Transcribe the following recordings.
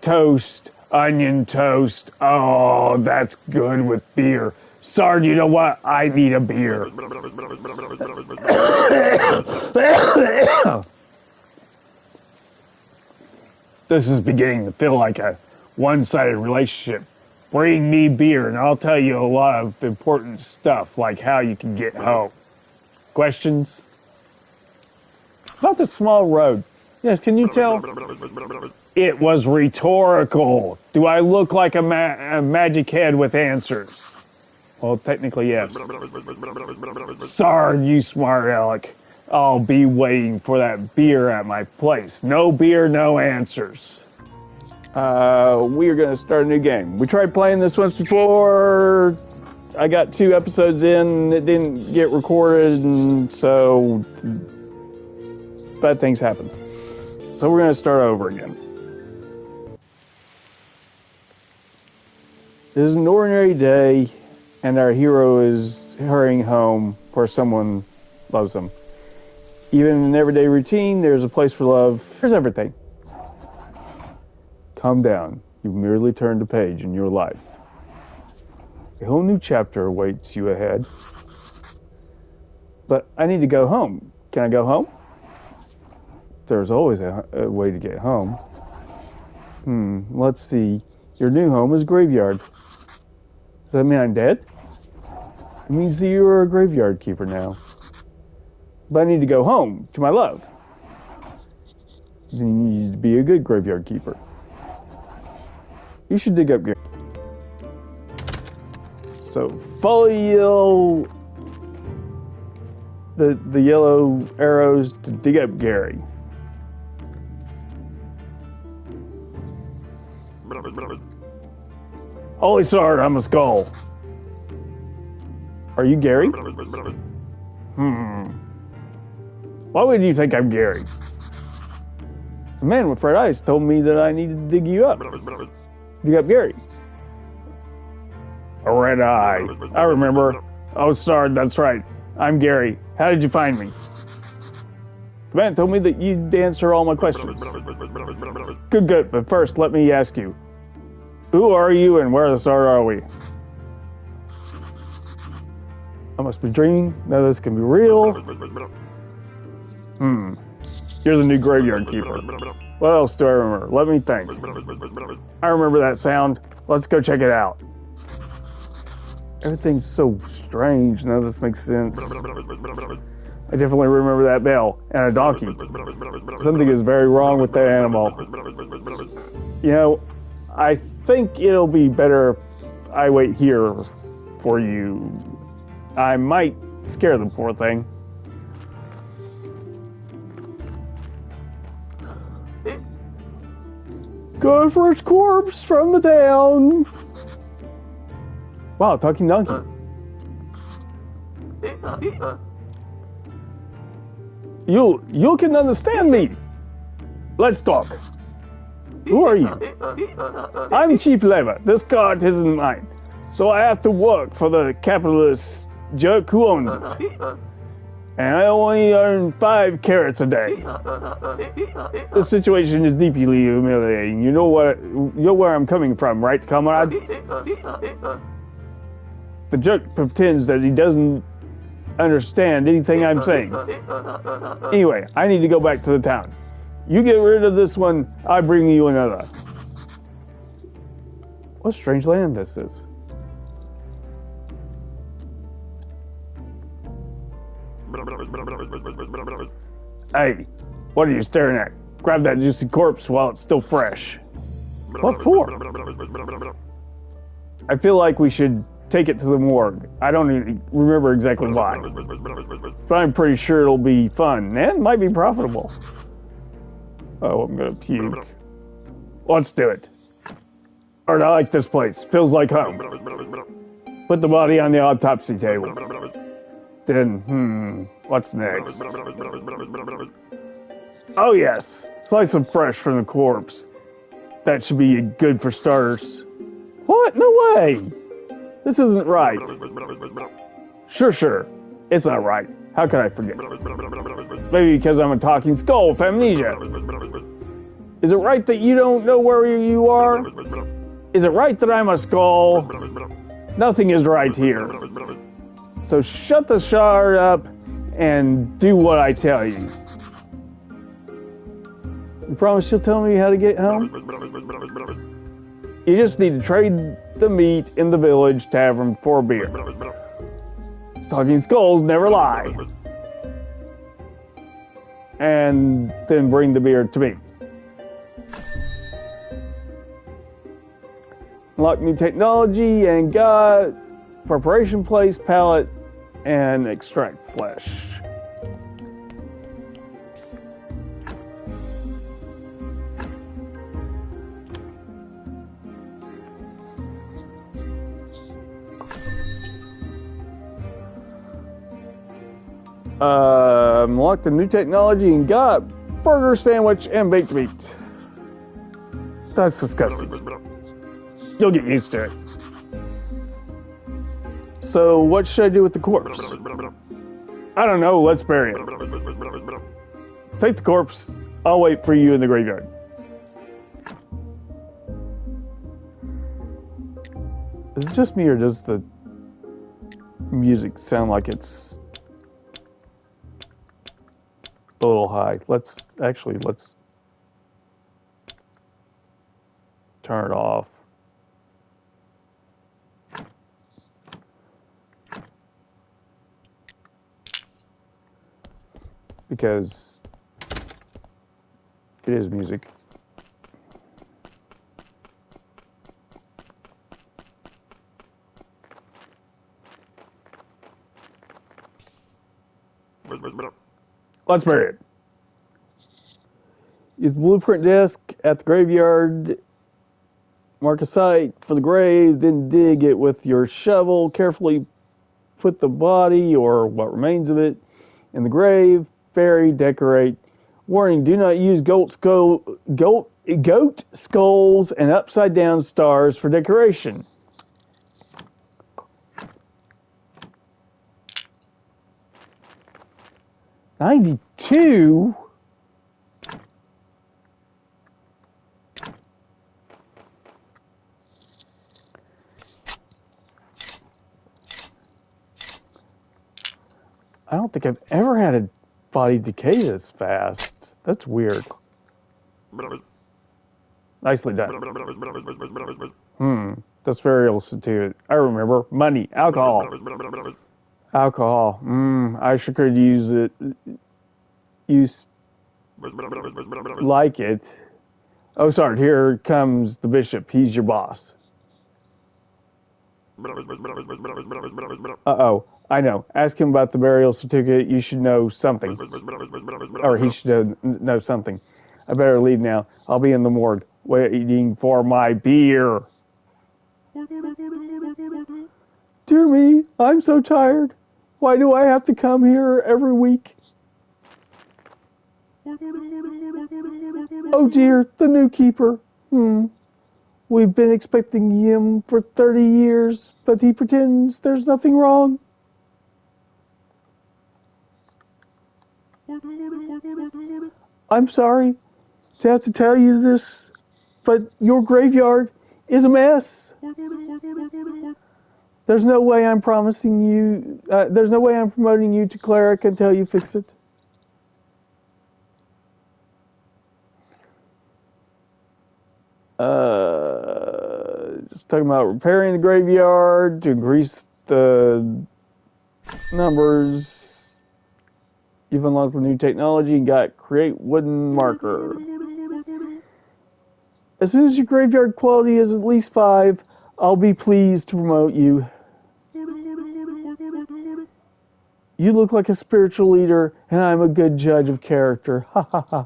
Toast, onion toast. Oh, that's good with beer. Sard, you know what? I need a beer. This is beginning to feel like a one-sided relationship. Bring me beer and I'll tell you a lot of important stuff, like how you can get home. Questions? About the small road. Yes, can you tell? It was rhetorical. Do I look like a magic head with answers? Well, technically, yes. Sorry, you smart aleck. I'll be waiting for that beer at my place. No beer, no answers. We are going to start a new game. We tried playing this once before. I got 2 episodes in. It didn't get recorded, and so bad things happen. So we're going to start over again. This is an ordinary day, and our hero is hurrying home where someone loves him. Even in an everyday routine, there's a place for love. There's everything. Calm down. You've merely turned a page in your life. A whole new chapter awaits you ahead. But I need to go home. Can I go home? There's always a way to get home. Let's see. Your new home is graveyard. Does that mean I'm dead? It means that you're a graveyard keeper now. But I need to go home to my love. You need to be a good graveyard keeper. You should dig up Gary. So follow the yellow arrows to dig up Gary. Holy sword, I'm a skull. Are you Gary? Why would you think I'm Gary? The man with red eyes told me that I needed to dig you up. Dig up Gary. A red eye. I remember. Oh, sorry, that's right. I'm Gary. How did you find me? The man told me that you'd answer all my questions. Good. But first, let me ask you. Who are you and where the start are we? I must be dreaming. No, this can be real. You're the new graveyard keeper. What else do I remember? Let me think. I remember that sound. Let's go check it out. Everything's so strange. None of this makes sense. I definitely remember that bell and a donkey. Something is very wrong with that animal. You know, I think it'll be better if I wait here for you. I might scare the poor thing. Good first corpse from the town. Wow, talking donkey. You can understand me. Let's talk. Who are you? I'm cheap labor. This cart isn't mine. So I have to work for the capitalist jerk who owns it. And I only earn 5 carrots a day. This situation is deeply humiliating. You know where I'm coming from, right, comrade? The jerk pretends that he doesn't understand anything I'm saying. Anyway, I need to go back to the town. You get rid of this one, I bring you another. What strange land this is. Hey, what are you staring at? Grab that juicy corpse while it's still fresh. What for? I feel like we should take it to the morgue. I don't even remember exactly why. But I'm pretty sure it'll be fun and might be profitable. Oh, I'm gonna puke. Let's do it. Alright, I like this place. Feels like home. Put the body on the autopsy table. Then, what's next? Oh yes, slice of fresh from the corpse. That should be good for starters. What? No way! This isn't right. Sure. It's not right. How could I forget? Maybe because I'm a talking skull with amnesia. Is it right that you don't know where you are? Is it right that I'm a skull? Nothing is right here. So shut the shard up and do what I tell you. You promise you'll tell me how to get home? You just need to trade the meat in the village tavern for a beer. Talking skulls never lie. And then bring the beer to me. Unlock new technology and got preparation place, pallet, and extract flesh. Unlocked the new technology and got burger, sandwich, and baked meat. That's disgusting. You'll get used to it. So, what should I do with the corpse? I don't know, let's bury it. Take the corpse. I'll wait for you in the graveyard. Is it just me or does the music sound like it's a little high? Let's turn it off. Because it is music. Let's bury it. Use the blueprint disc at the graveyard. Mark a site for the grave, then dig it with your shovel. Carefully put the body, or what remains of it, in the grave. Bury, decorate. Warning, do not use goat skulls and upside down stars for decoration. $92? I don't think I've ever had a body decay this fast. That's weird. Nicely done. That's very illicit. I remember. Money. Alcohol. Alcohol. I sure could use it. Like it. Oh, sorry. Here comes the bishop. He's your boss. Uh-oh. I know. Ask him about the burial certificate. You should know something. Or he should know something. I better leave now. I'll be in the morgue waiting for my beer. Dear me, I'm so tired. Why do I have to come here every week? Oh dear, the new keeper. We've been expecting him for 30 years, but he pretends there's nothing wrong. I'm sorry to have to tell you this, but your graveyard is a mess. There's no way I'm promising you, there's no way I'm promoting you to cleric until you fix it. Just talking about repairing the graveyard to increase the numbers. You've unlocked the new technology and got create wooden marker. As soon as your graveyard quality is at least 5, I'll be pleased to promote you. You look like a spiritual leader, and I'm a good judge of character. Ha ha ha.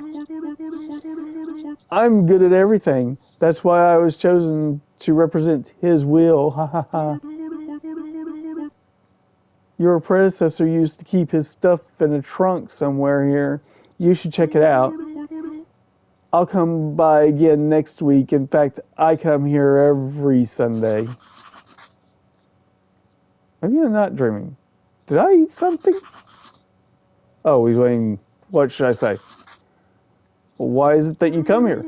I'm good at everything. That's why I was chosen to represent his will. Ha ha ha. Your predecessor used to keep his stuff in a trunk somewhere here. You should check it out. I'll come by again next week. In fact, I come here every Sunday. Maybe I'm not dreaming. Did I eat something? Oh, he's waiting. What should I say? Why is it that you come here?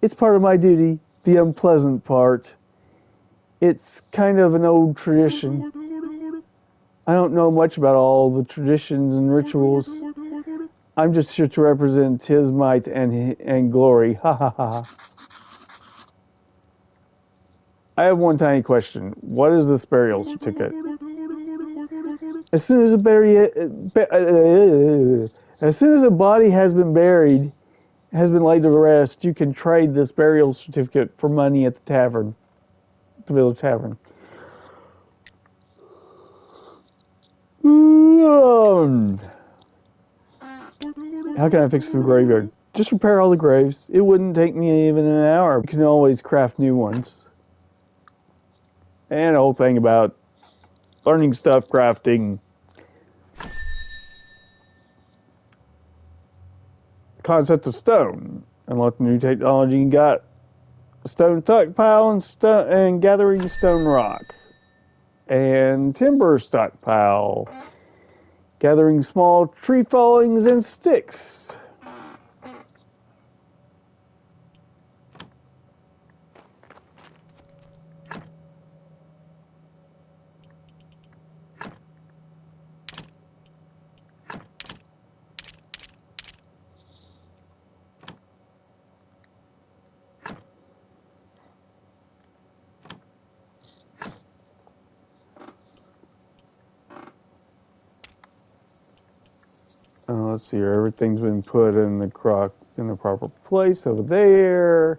It's part of my duty, the unpleasant part. It's kind of an old tradition. I don't know much about all the traditions and rituals. I'm just here to represent his might and glory. Ha ha ha. I have one tiny question. What is this burial certificate? As soon as a body has been buried, has been laid to rest, you can trade this burial certificate for money at the tavern, the village tavern. How can I fix the graveyard? Just repair all the graves. It wouldn't take me even an hour. You can always craft new ones. And the whole thing about learning stuff, crafting. Concept of stone. Unlock the new technology you got. A stone stockpile and gathering stone rock. And timber stockpile. Gathering small tree fallings and sticks. Let's see here. Everything's been put in the proper place over there.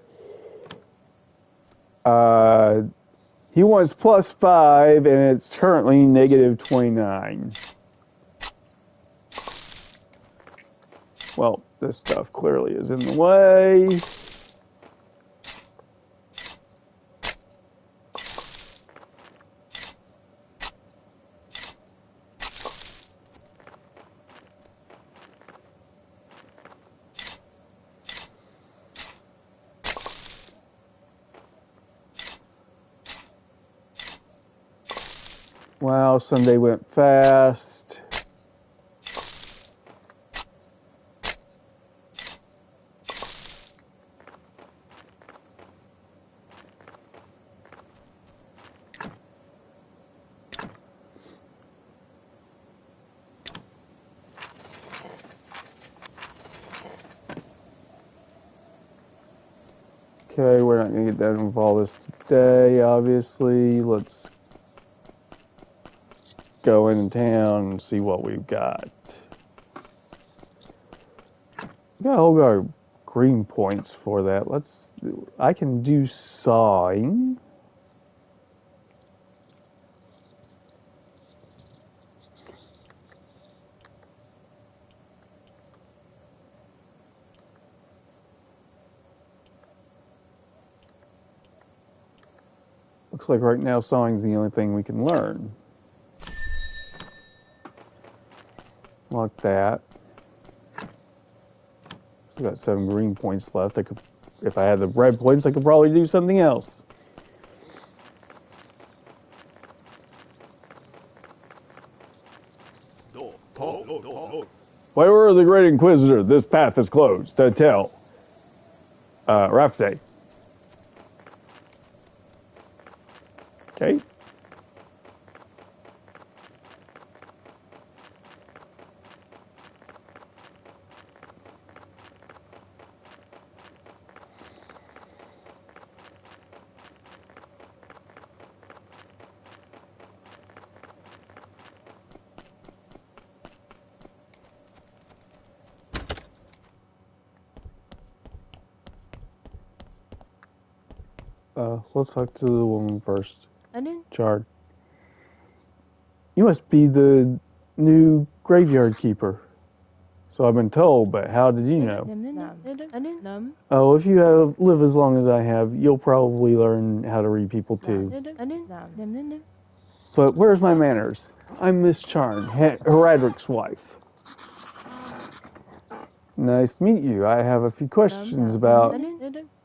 He wants +5, and it's currently -29. Well, this stuff clearly is in the way. Wow, Sunday went fast. Okay, we're not going to get done with all this today, obviously. Let's go in town and see what we've got. We got a whole lot of green points for that. I can do sawing. Looks like right now sawing's the only thing we can learn. Like that. Still got 7 green points left. If I had the red points, I could probably do something else. By order of the Great Inquisitor, this path is closed. To tell. Rafte. Okay. Let's talk to the woman first. Chard. You must be the new graveyard keeper. So I've been told, but how did you know? Oh, if you live as long as I have, you'll probably learn how to read people too. But where's my manners? I'm Miss Charn, Heradric's wife. Nice to meet you. I have a few questions about...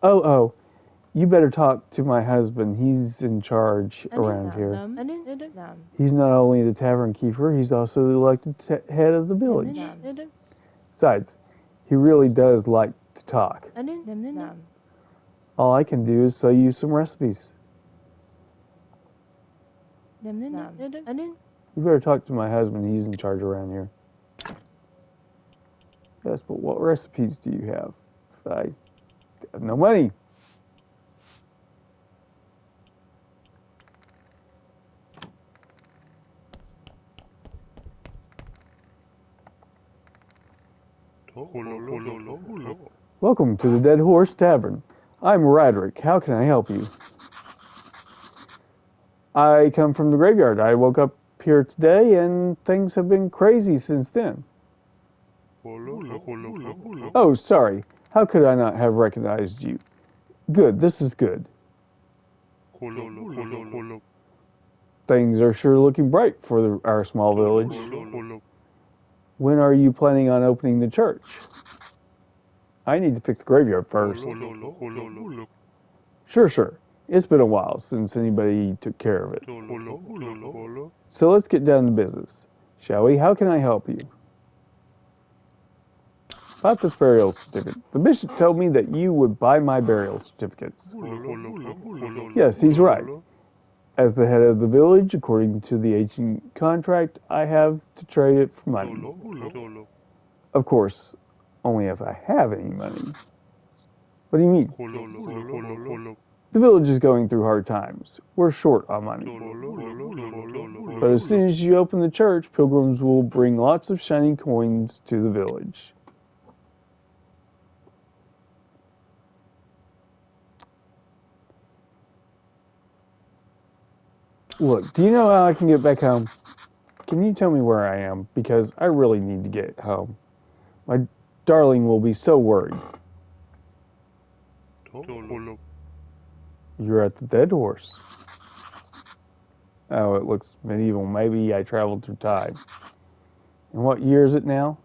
Oh. You better talk to my husband. He's in charge around here. He's not only the tavern keeper, he's also the elected head of the village. Besides, he really does like to talk. All I can do is sell you some recipes. You better talk to my husband. He's in charge around here. Yes, but what recipes do you have? I have no money. Welcome to the Dead Horse Tavern. I'm Roderick. How can I help you? I come from the graveyard. I woke up here today and things have been crazy since then. Oh, sorry. How could I not have recognized you? Good, this is good. Things are sure looking bright for our small village. When are you planning on opening the church? I need to fix the graveyard first. Sure. It's been a while since anybody took care of it. So let's get down to business, shall we? How can I help you? About this burial certificate. The bishop told me that you would buy my burial certificates. Yes, he's right. As the head of the village, according to the ancient contract, I have to trade it for money. Of course, only if I have any money. What do you mean? The village is going through hard times. We're short on money. But as soon as you open the church, pilgrims will bring lots of shiny coins to the village. Look, do you know how I can get back home? Can you tell me where I am? Because I really need to get home. My darling will be so worried. You're at the Dead Horse. Oh, it looks medieval. Maybe I traveled through time. And what year is it now?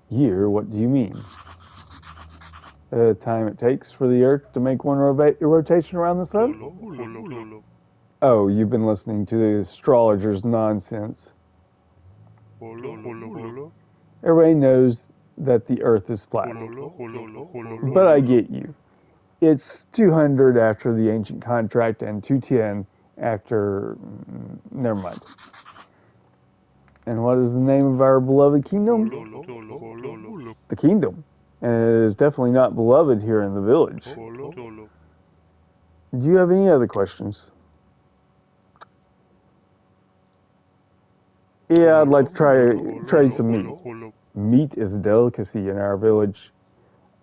Year? What do you mean? The time it takes for the Earth to make one rotation around the Sun? Oh, you've been listening to the astrologer's nonsense. Everybody knows that the Earth is flat. But I get you. It's 200 after the ancient contract and 210 after... Never mind. And what is the name of our beloved kingdom? The kingdom. And it is definitely not beloved here in the village. Do you have any other questions? Yeah, I'd like to trade some meat. Meat is a delicacy in our village.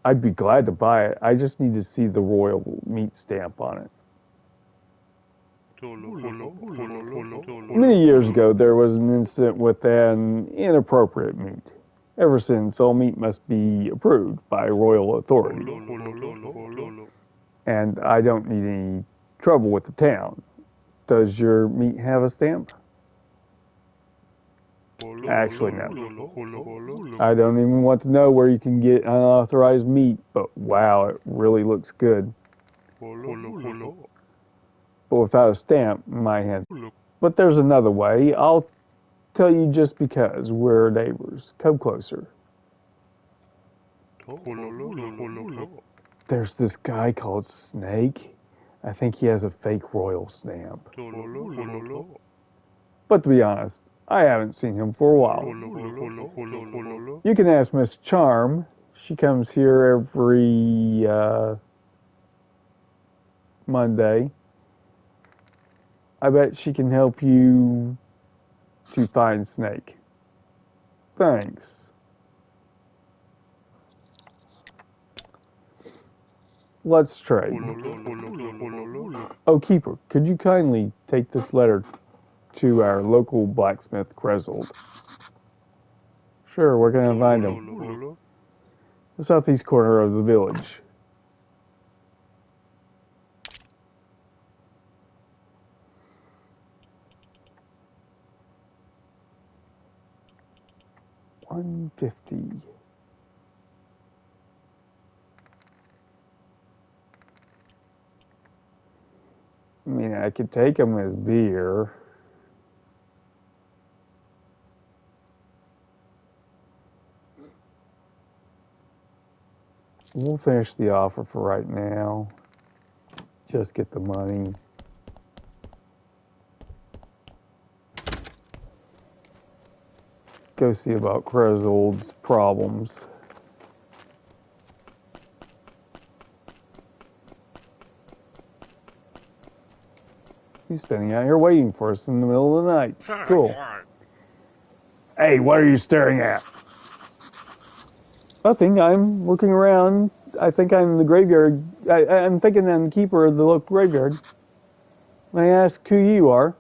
I'd be glad to buy it. I just need to see the royal meat stamp on it. Many years ago, there was an incident with an inappropriate meat. Ever since, all meat must be approved by royal authority. And I don't need any trouble with the town. Does your meat have a stamp? Actually, no. I don't even want to know where you can get unauthorized meat, but wow, it really looks good. But without a stamp, my hand. But there's another way. I'll tell you just because we're neighbors. Come closer. There's this guy called Snake. I think he has a fake royal stamp. But to be honest, I haven't seen him for a while. You can ask Miss Charm. She comes here every Monday. I bet she can help you to find Snake. Thanks. Let's trade. Oh, Keeper, could you kindly take this letter to our local blacksmith, Greswold? Sure, where can I find him? The southeast corner of the village. $150. mean, I could take them as beer. We'll finish the offer for right now. Just get the money. Go see about Krezold's problems. He's standing out here waiting for us in the middle of the night. Cool. Hey, what are you staring at? Nothing. I'm looking around. I think I'm the graveyard. I'm thinking I'm the keeper of the local graveyard. May I ask who you are?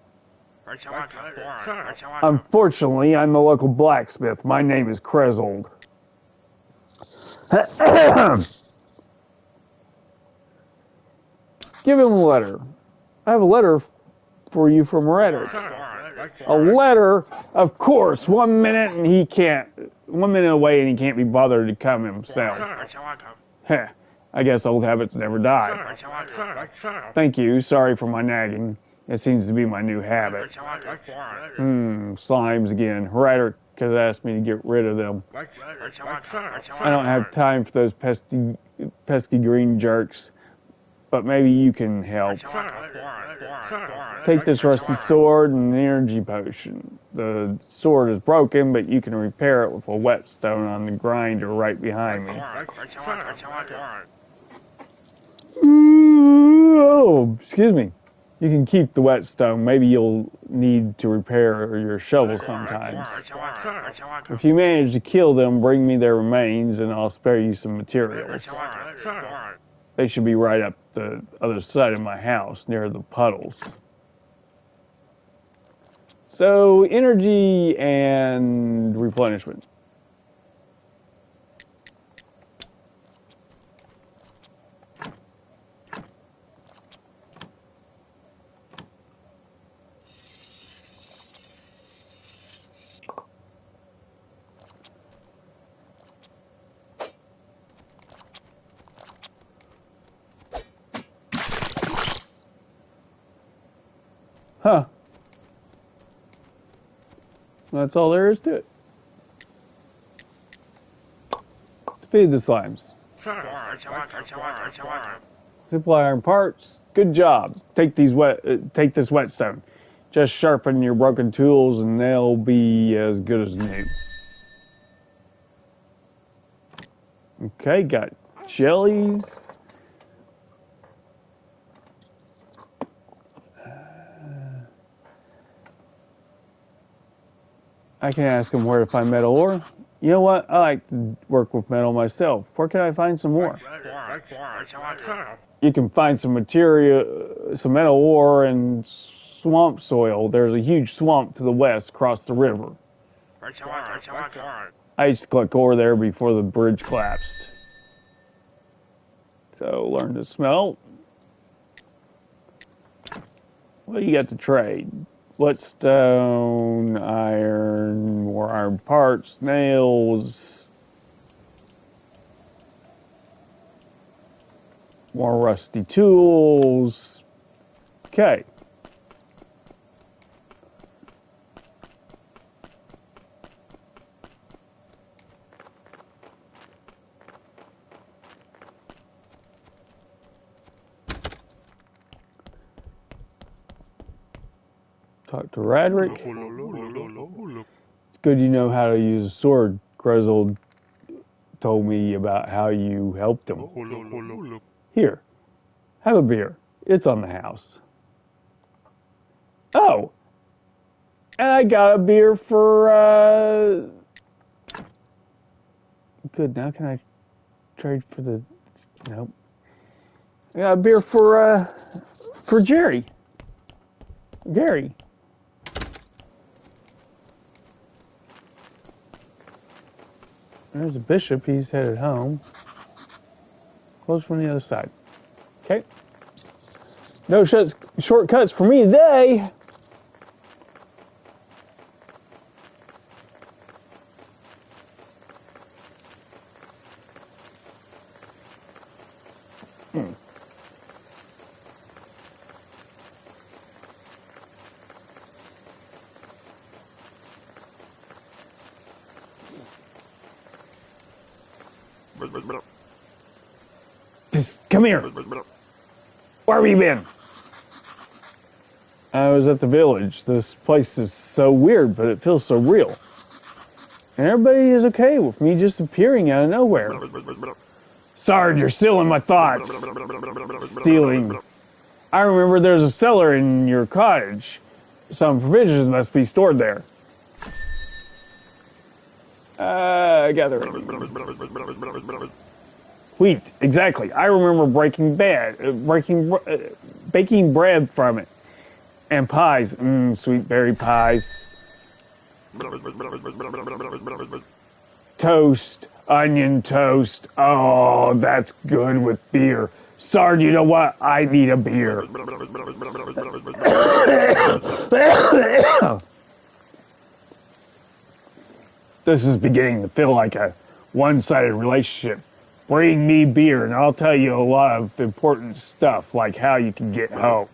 Unfortunately, I'm the local blacksmith. My name is Krezold. Give him a letter. I have a letter for you from Reddick. A letter? Of course. 1 minute and he can't. 1 minute away and he can't be bothered to come himself. Heh. I guess old habits never die. Thank you. Sorry for my nagging. It seems to be my new habit. Slimes again. Reddick has asked me to get rid of them. I don't have time for those pesky green jerks. But maybe you can help. Take this rusty sword and an energy potion. The sword is broken, but you can repair it with a whetstone on the grinder right behind me. Oh, excuse me. You can keep the whetstone. Maybe you'll need to repair your shovel sometimes. If you manage to kill them, bring me their remains and I'll spare you some materials. They should be right up the other side of my house, near the puddles. So, energy and replenishment. Huh. That's all there is to it. Feed the slimes. Supply iron parts. Good job. Take this whetstone. Just sharpen your broken tools and they'll be as good as new. Okay, got jellies. I can ask him where to find metal ore. You know what? I like to work with metal myself. Where can I find some more? You can find some material, some metal ore and swamp soil. There's a huge swamp to the west across the river. I used to collect ore there before the bridge collapsed. So learn to smelt. What do you got to trade? Whetstone, iron, more iron parts, nails, more rusty tools. Okay. Talk to Radrick. It's good you know how to use a sword. Krezold told me about how you helped him. Here, have a beer. It's on the house. Oh, and I got a beer for, Good, now can I trade for the, nope. I got a beer for Jerry. Gary. There's a bishop. He's headed home. Close from the other side. Okay. No shortcuts for me today. Come here. Where have you been? I was at the village. This place is so weird, but it feels so real. And everybody is okay with me just appearing out of nowhere. Sorry, you're still in my thoughts. Stealing. I remember there's a cellar in your cottage. Some provisions must be stored there. Gather. Wheat, exactly. I remember baking bread from it. And pies. Sweet berry pies. Toast. Onion toast. Oh, that's good with beer. Sorry, you know what? I need a beer. This is beginning to feel like a one-sided relationship. Bring me beer, and I'll tell you a lot of important stuff, like how you can get home.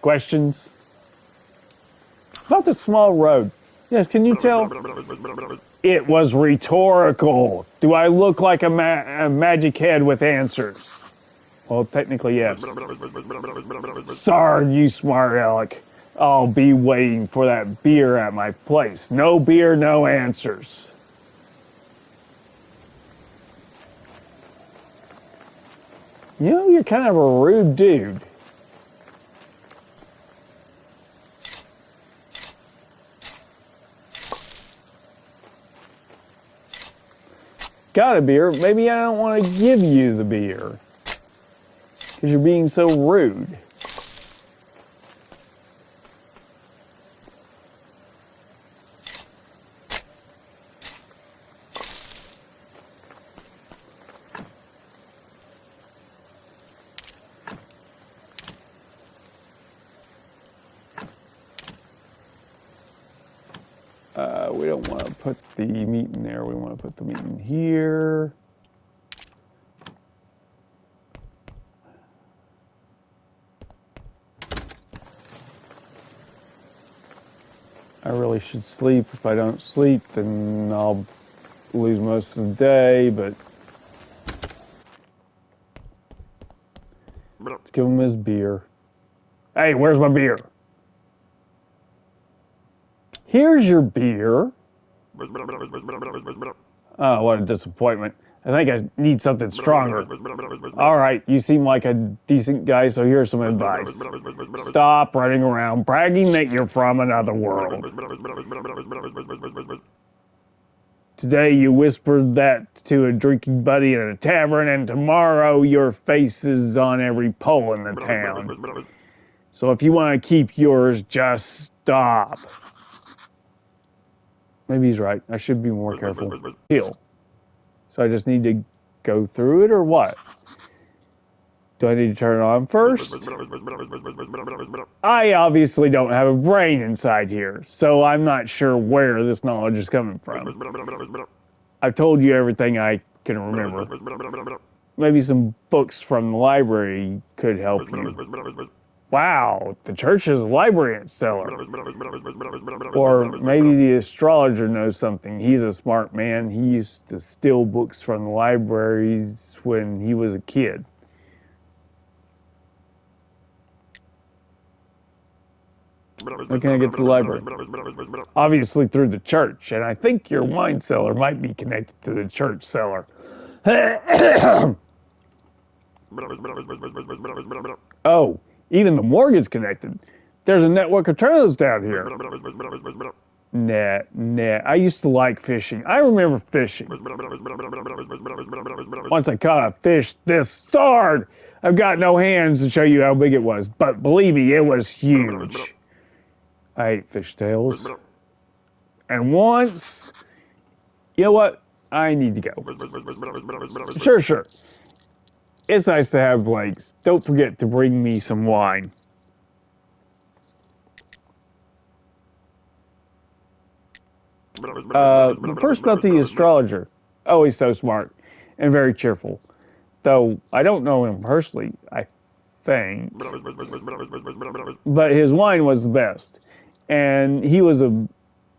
Questions? About the small road. Yes, can you tell? It was rhetorical. Do I look like a magic head with answers? Well, technically, yes. Sorry, you smart aleck. I'll be waiting for that beer at my place. No beer, no answers. You know, you're kind of a rude dude. Got a beer? Maybe I don't want to give you the beer. Because you're being so rude. We don't want to put the meat in there. We want to put the meat in here. I really should sleep. If I don't sleep, then I'll lose most of the day, but let's give him his beer. Hey, where's my beer? Here's your beer. Oh, what a disappointment. I think I need something stronger. All right, you seem like a decent guy, so here's some advice. Stop running around bragging that you're from another world. Today you whispered that to a drinking buddy in a tavern, and tomorrow your face is on every pole in the town. So if you want to keep yours, just stop. Maybe he's right. I should be more careful. Heal. So I just need to go through it, or what? Do I need to turn it on first? I obviously don't have a brain inside here, so I'm not sure where this knowledge is coming from. I've told you everything I can remember. Maybe some books from the library could help you. Wow, the church has a library in its cellar. Or maybe the astrologer knows something. He's a smart man. He used to steal books from the libraries when he was a kid. How can I get to the library? Obviously through the church, and I think your wine cellar might be connected to the church cellar. Oh. Even the morgue is connected. There's a network of turtles down here. Nah. I used to like fishing. I remember fishing. Once I caught a fish this hard, I've got no hands to show you how big it was. But believe me, it was huge. I ate fishtails. And once... You know what? I need to go. Sure. It's nice to have legs. Don't forget to bring me some wine. First about the astrologer. Oh, he's so smart and very cheerful. Though I don't know him personally, I think. But his wine was the best. And he was a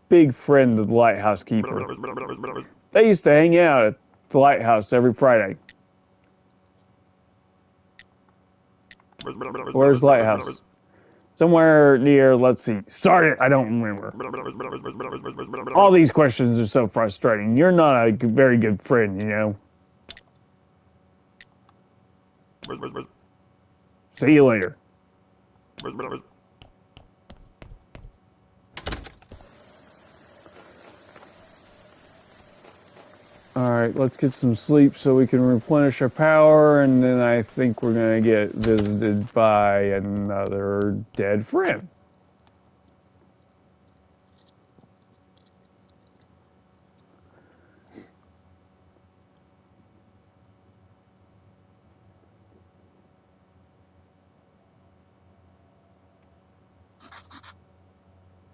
big friend of the lighthouse keeper. They used to hang out at the lighthouse every Friday. Where's the lighthouse? Somewhere near, let's see. Sorry, I don't remember. All these questions are so frustrating. You're not a very good friend, you know. See you later. Alright, let's get some sleep so we can replenish our power, and then I think we're going to get visited by another dead friend.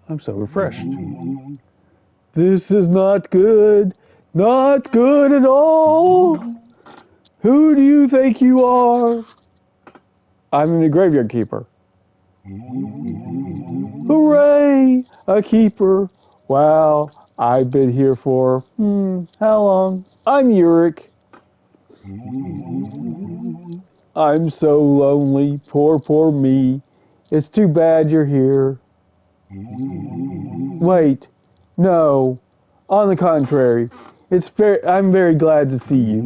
I'm so refreshed. This is not good. Not good at all. Who do you think you are? I'm the graveyard keeper. Hooray! A keeper. Wow, I've been here for, how long? I'm Uric. I'm so lonely. Poor, poor me. It's too bad you're here. Wait, no. On the contrary, I'm very glad to see you.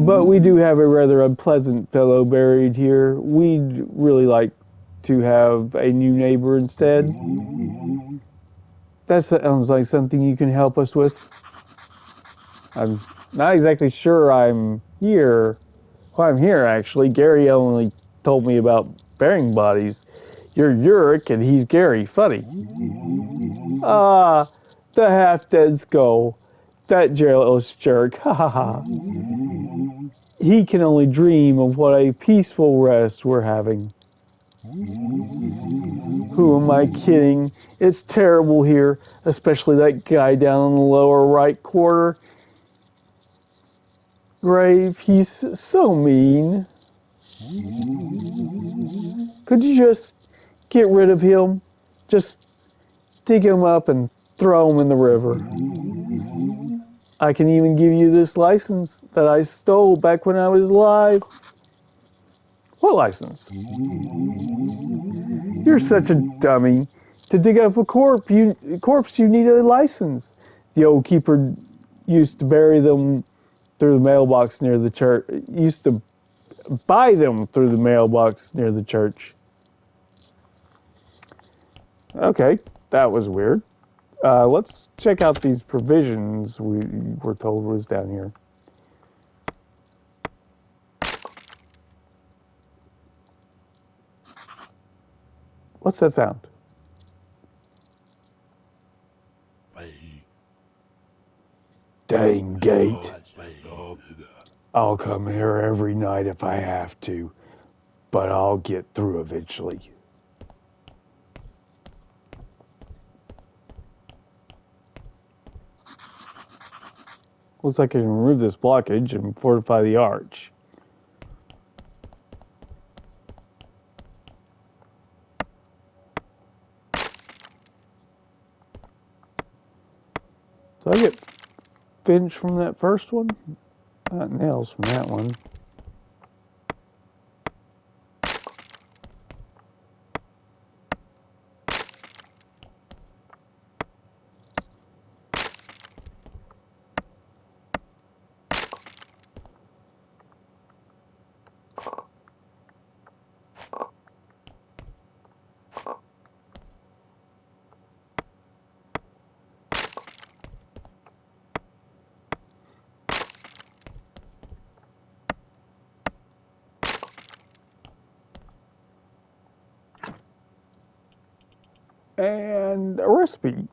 But we do have a rather unpleasant fellow buried here. We'd really like to have a new neighbor instead. That sounds like something you can help us with. I'm not exactly sure I'm here. Well, I'm here, actually. Gary only told me about burying bodies. You're Uric and he's Gary. Funny. Ah, the half-dead skull. That jealous jerk. Ha ha ha. He can only dream of what a peaceful rest we're having. Who am I kidding? It's terrible here, especially that guy down in the lower right quarter. Grave, he's so mean. Could you just get rid of him? Just dig him up and throw him in the river. I can even give you this license that I stole back when I was alive. What license? You're such a dummy. To dig up a corpse, you need a license. The old keeper used to bury them through the mailbox near the church. Used to buy them through the mailbox near the church. Okay, that was weird. Let's check out these provisions we were told was down here. What's that sound? Dang gate. I'll come here every night if I have to, but I'll get through eventually. Looks like I can remove this blockage and fortify the arch. So I get finch from that first one? Not nails from that one. And a recipe.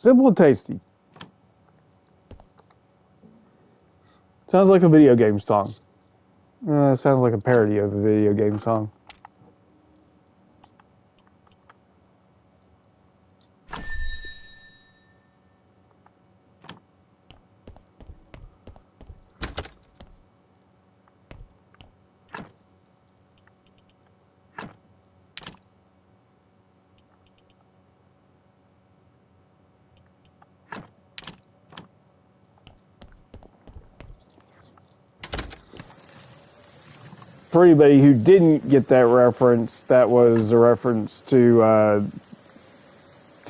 Simple and tasty. Sounds like a video game song. Sounds like a parody of a video game song. For anybody who didn't get that reference, that was a reference to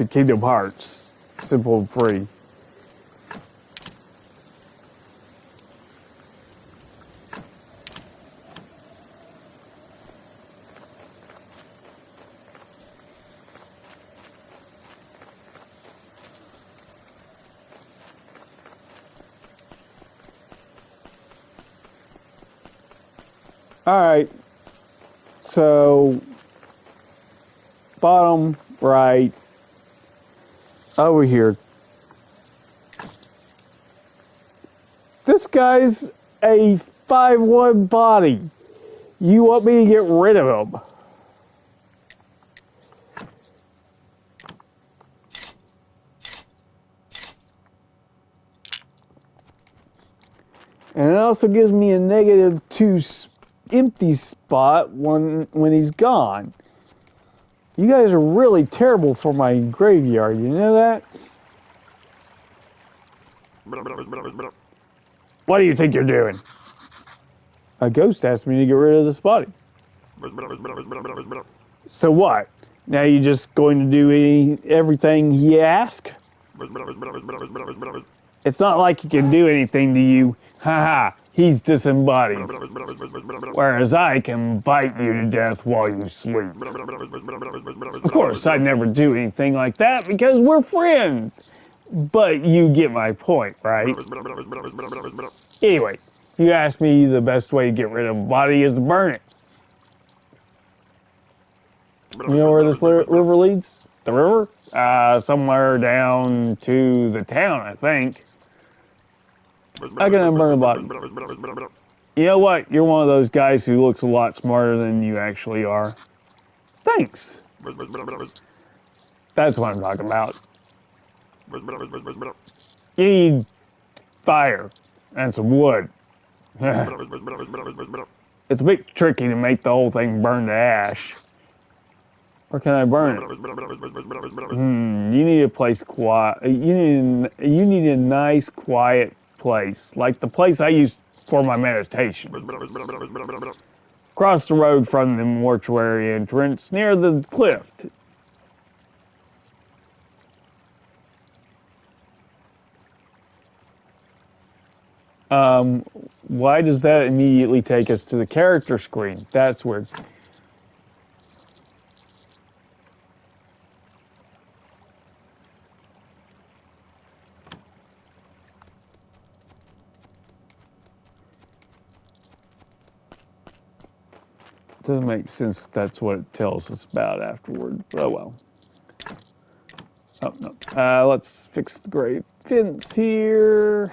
Kingdom Hearts, Simple and Free. Alright, so bottom right over here. This guy's a 5'1" body. You want me to get rid of him? And it also gives me a -2 empty spot when he's gone. You guys are really terrible for my graveyard, you know that? What do you think you're doing? A ghost asked me to get rid of this body. So what? Now you're just going to do everything he asks? It's not like he can do anything to you. Haha, he's disembodied. Whereas I can bite you to death while you sleep. Of course, I never do anything like that because we're friends. But you get my point, right? Anyway, you asked me the best way to get rid of a body is to burn it. You know where this river leads? The river? Somewhere down to the town, I think. I can unburn a body. You know what? You're one of those guys who looks a lot smarter than you actually are. Thanks. That's what I'm talking about. You need fire and some wood. It's a bit tricky to make the whole thing burn to ash. Where can I burn it? You need a place quiet. You need a nice, quiet place, like the place I use for my meditation. Across the road from the mortuary entrance, near the cliff. Why does that immediately take us to the character screen? That's weird. Doesn't make sense. That's what it tells us about afterward. Oh well. Oh no. Let's fix the gray fence here.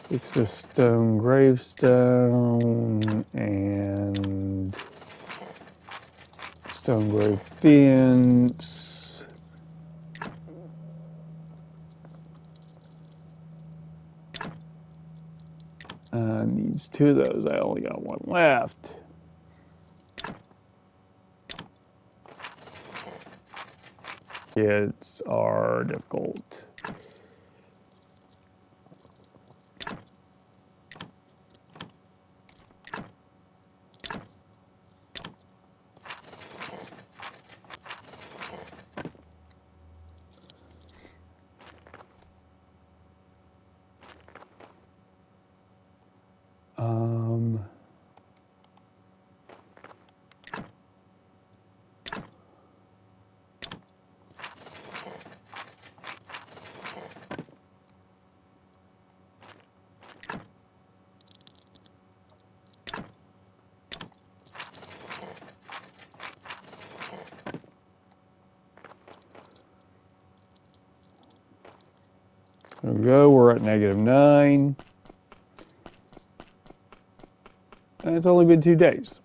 Fix the stone gravestone and stone grave fence. Needs 2 of those. I only got 1 left. Kids are difficult. There we go, we're at -9. And it's only been 2 days.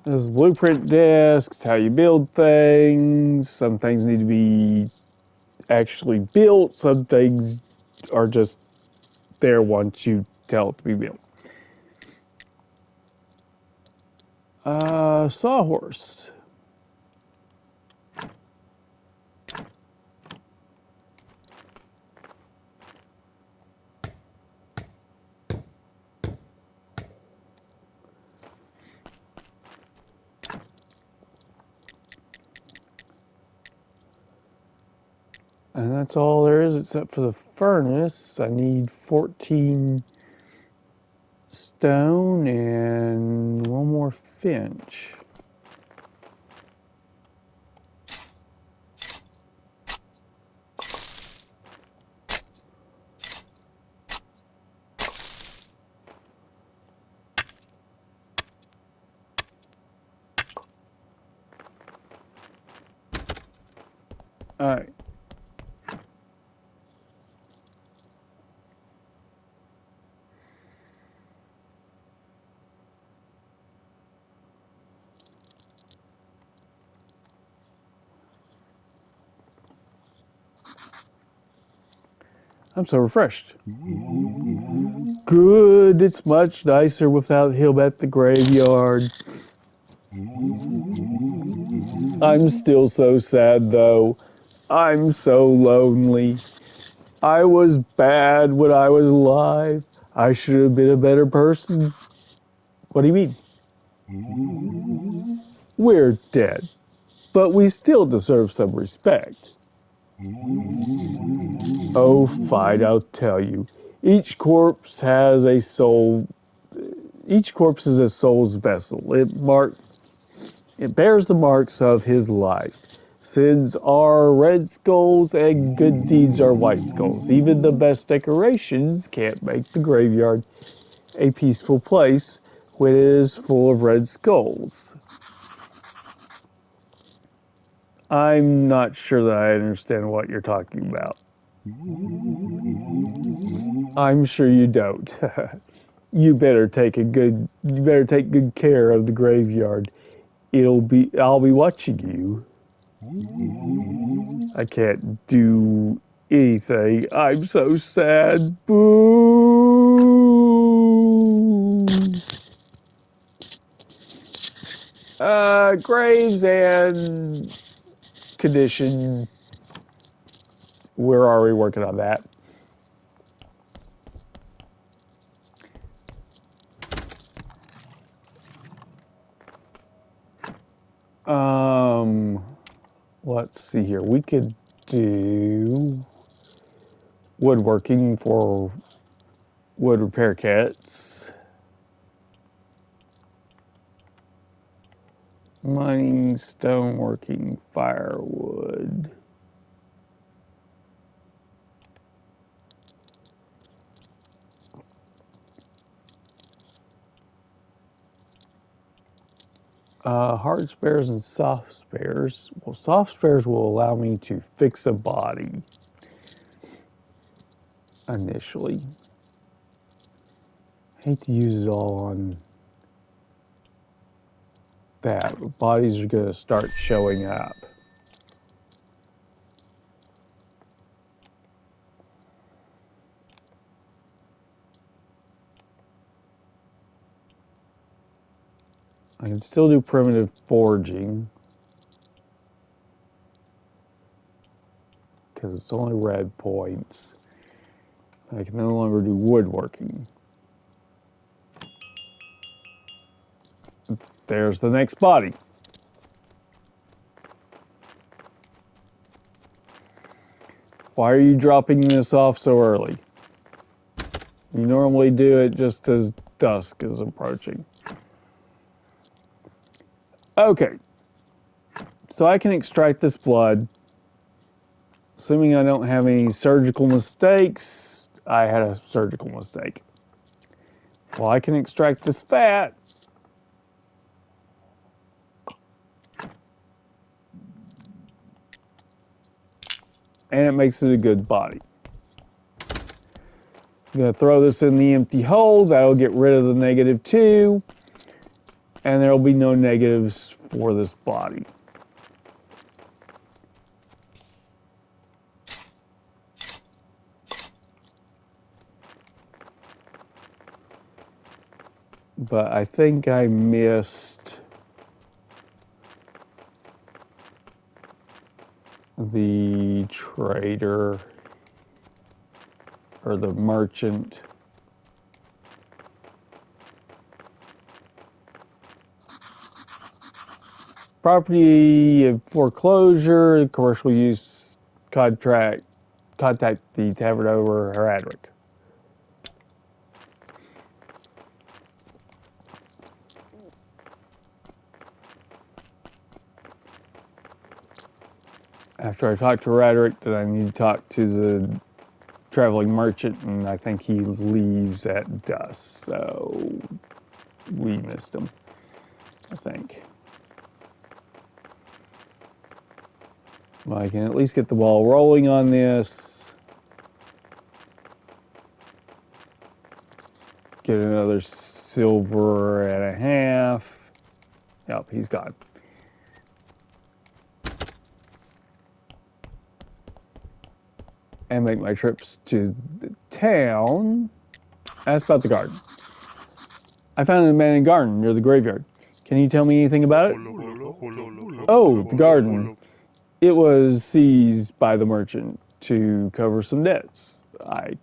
This is blueprint discs, how you build things. Some things need to be actually built. Some things are just there once you tell it to be built. Sawhorse. And that's all there is except for the furnace. I need 14 stone and one more finch. All right. I'm so refreshed. Good. It's much nicer without him at the graveyard. I'm still so sad, though. I'm so lonely. I was bad when I was alive. I should have been a better person. What do you mean? We're dead, but we still deserve some respect. Oh, fine, I'll tell you. Each corpse has a soul. Each corpse is a soul's vessel. It bears the marks of his life. Sins are red skulls and good deeds are white skulls. Even the best decorations can't make the graveyard a peaceful place when it is full of red skulls. I'm not sure that I understand what you're talking about. I'm sure you don't. You better take good care of the graveyard. I'll be watching you. I can't do anything. I'm so sad. Boo! Graves and condition. Where are we working on that? Let's see here. We could do woodworking for wood repair kits. Mining, stoneworking, firewood. Hard spares and soft spares. Well, soft spares will allow me to fix a body initially. Hate to use it all on that, but bodies are going to start showing up. I can still do primitive forging because it's only red points. I can no longer do woodworking. There's the next body. Why are you dropping this off so early? You normally do it just as dusk is approaching. Okay, so I can extract this blood, assuming I don't have any surgical mistakes. I had a surgical mistake. Well, I can extract this fat. And it makes it a good body. I'm going to throw this in the empty hole. That'll get rid of the -2. And there will be no negatives for this body. But I think I missed the trader or the merchant. Property foreclosure, commercial use contract, contact the tavern over Heradric. After I talk to Heradric, then I need to talk to the traveling merchant, and I think he leaves at dusk, so we missed him, I think. Well, I can at least get the ball rolling on this. Get another silver and a half. Yep, he's gone. And make my trips to the town. Ask about the garden. I found an abandoned garden near the graveyard. Can you tell me anything about it? Oh, the garden. It was seized by the merchant to cover some debts. I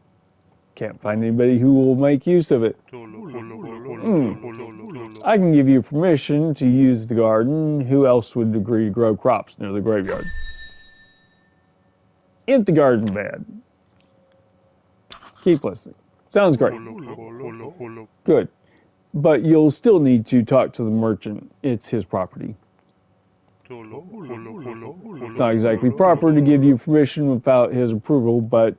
can't find anybody who will make use of it. I can give you permission to use the garden. Who else would agree to grow crops near the graveyard? Empty garden bed. Keep listening. Sounds great. Good. But you'll still need to talk to the merchant. It's his property. It's not exactly proper to give you permission without his approval, but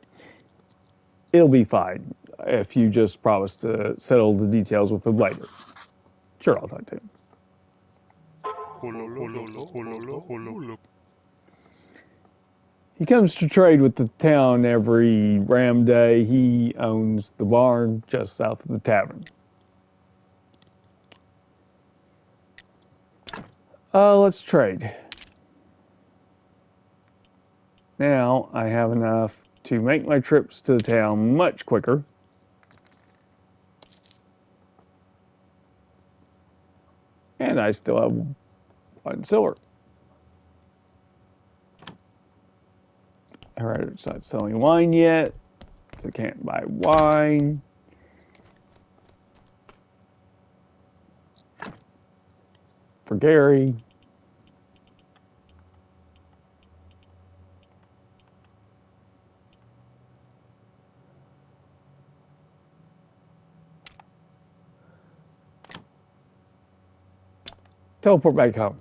it'll be fine if you just promise to settle the details with him later. Sure, I'll talk to him. He comes to trade with the town every ram day. He owns the barn just south of the tavern. Let's trade. Now I have enough to make my trips to the town much quicker. And I still have 1 silver. Alright, it's not selling wine yet, so I can't buy wine. For Gary. Teleport back home.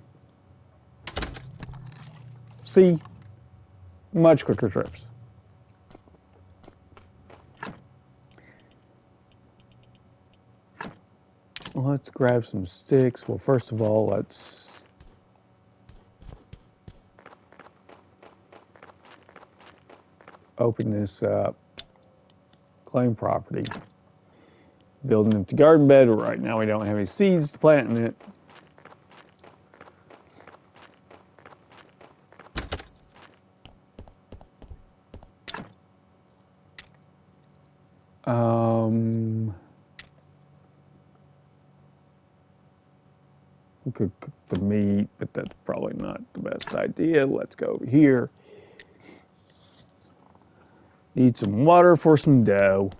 See? Much quicker trips. Let's grab some sticks. Well, first of all, let's open this up. Claim property. Build an empty garden bed. Right now we don't have any seeds to plant in it. We could cook the meat, but that's probably not the best idea. Let's go over here. Need some water for some dough.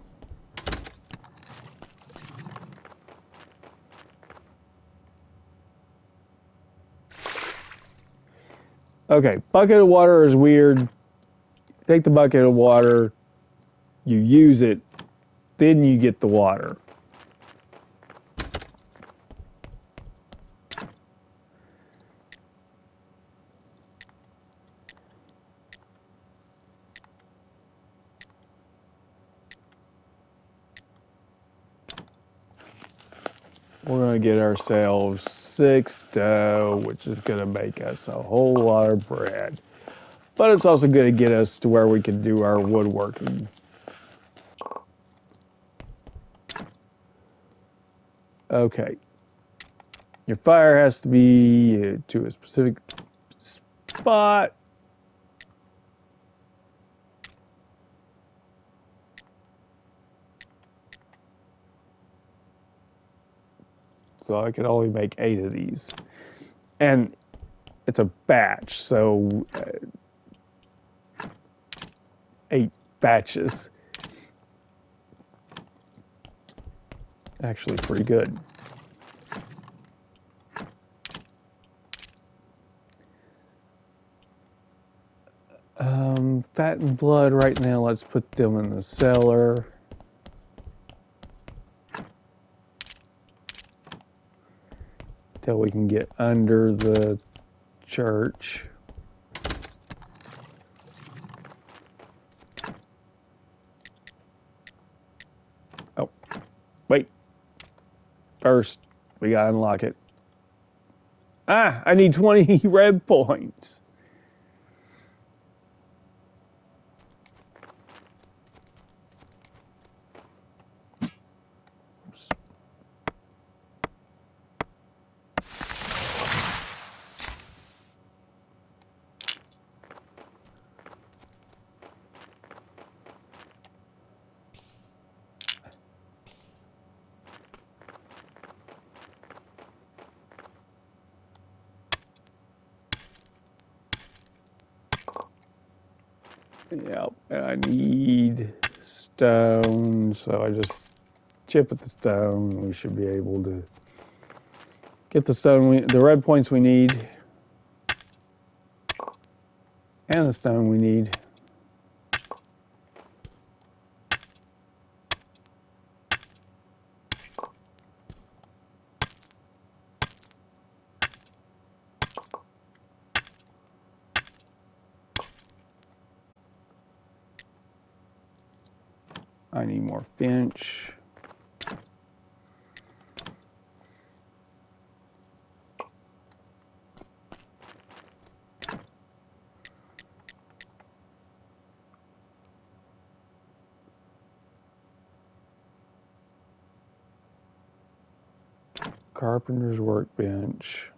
Okay, bucket of water is weird. Take the bucket of water, you use it, then you get the water. We're going to get ourselves 6 dough, which is going to make us a whole lot of bread. But it's also going to get us to where we can do our woodworking. Okay. Your fire has to be to a specific spot. So I could only make 8 of these. And it's a batch, so 8 batches. Actually pretty good. Fat and blood right now, let's put them in the cellar. Till we can get under the church. Oh, wait. First, we gotta unlock it. Ah, I need 20 red points. Yep, and I need stone, so I just chip at the stone. We should be able to get the stone, the red points we need, and the stone we need. I need more finch. Carpenter's workbench.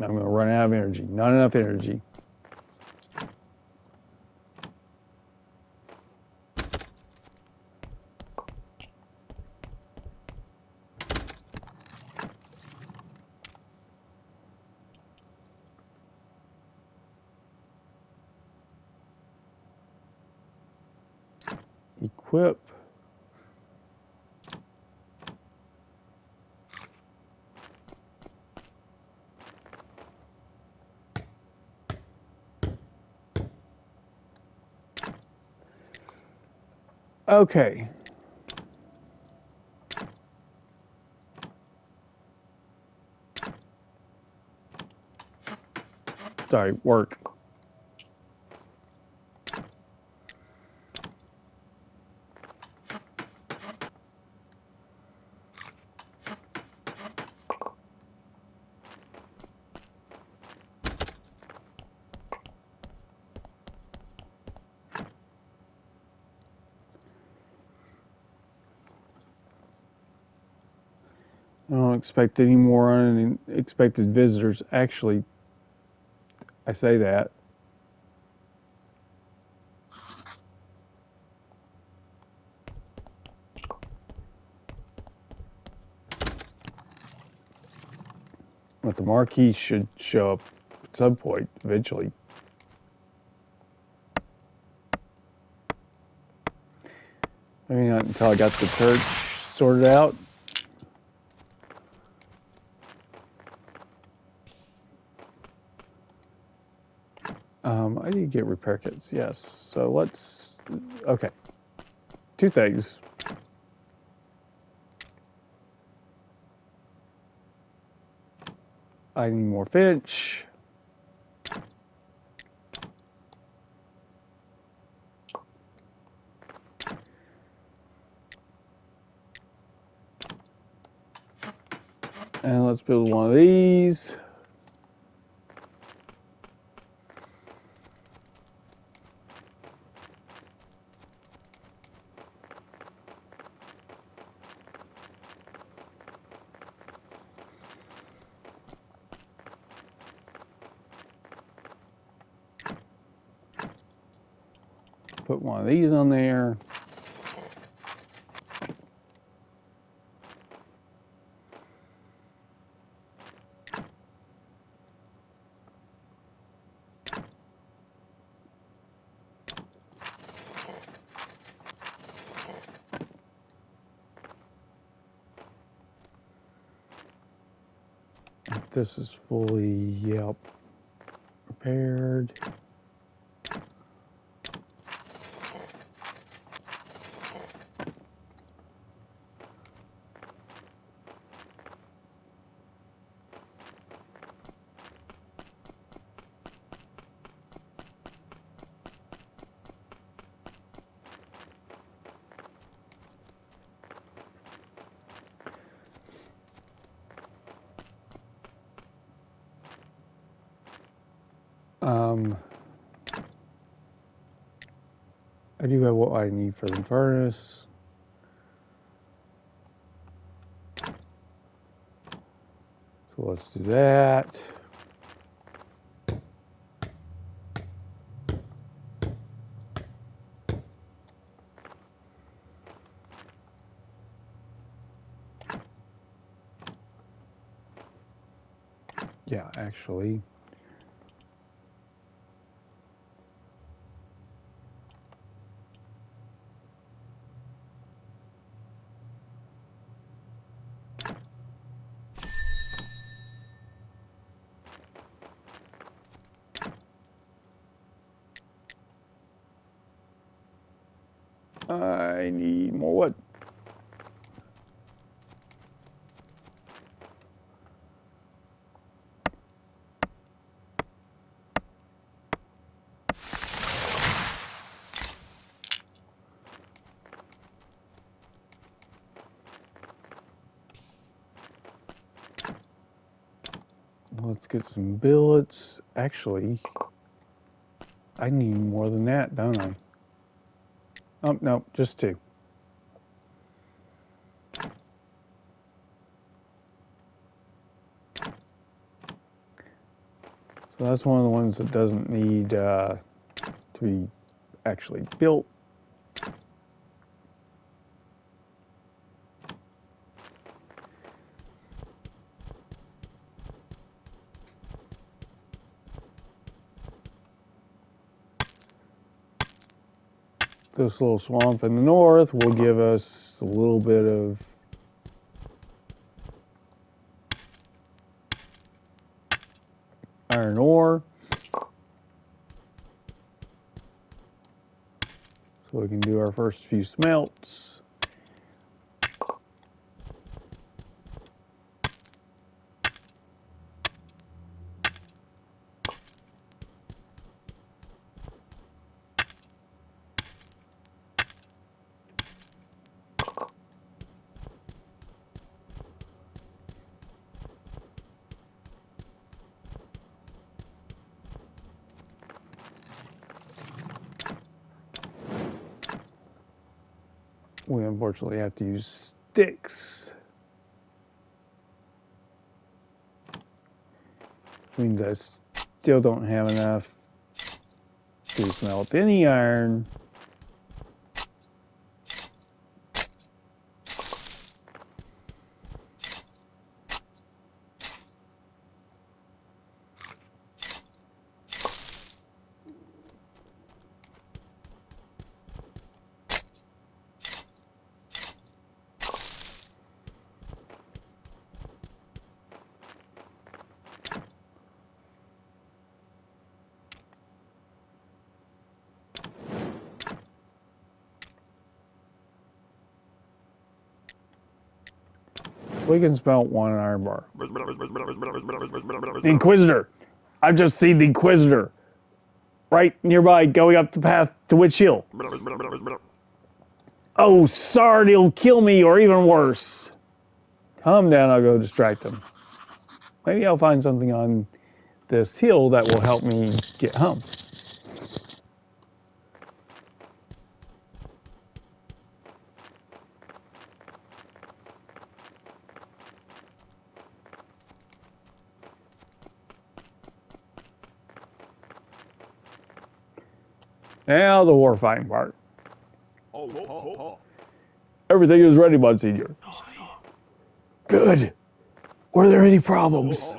I'm going to run out of energy. Not enough energy. Equip. Okay. Sorry, work. I don't expect any more unexpected visitors. Actually, I say that. But the marquee should show up at some point eventually. Maybe not until I got the church sorted out. I need to get repair kits, yes. So let's, okay. 2 things. I need more finch. And let's build one of these. Put one of these on there. This is fully, yep, repaired. I do have what I need for the furnace. So let's do that. Yeah, actually. I need more wood. Let's get some billets. Actually, I need more than that, don't I? Oh, no, just two. So that's one of the ones that doesn't need to be actually built. This little swamp in the north will give us a little bit of iron ore. So we can do our first few smelts. We unfortunately have to use sticks. Which means I still don't have enough to smelt any iron. We can smelt one iron bar. The Inquisitor! I've just seen the Inquisitor. Right nearby, going up the path to Witch Hill. Oh, Sard, he'll kill me, or even worse. Calm down, I'll go distract him. Maybe I'll find something on this hill that will help me get home. Now the horrifying part. Everything is ready, Monsignor. Good. Were there any problems?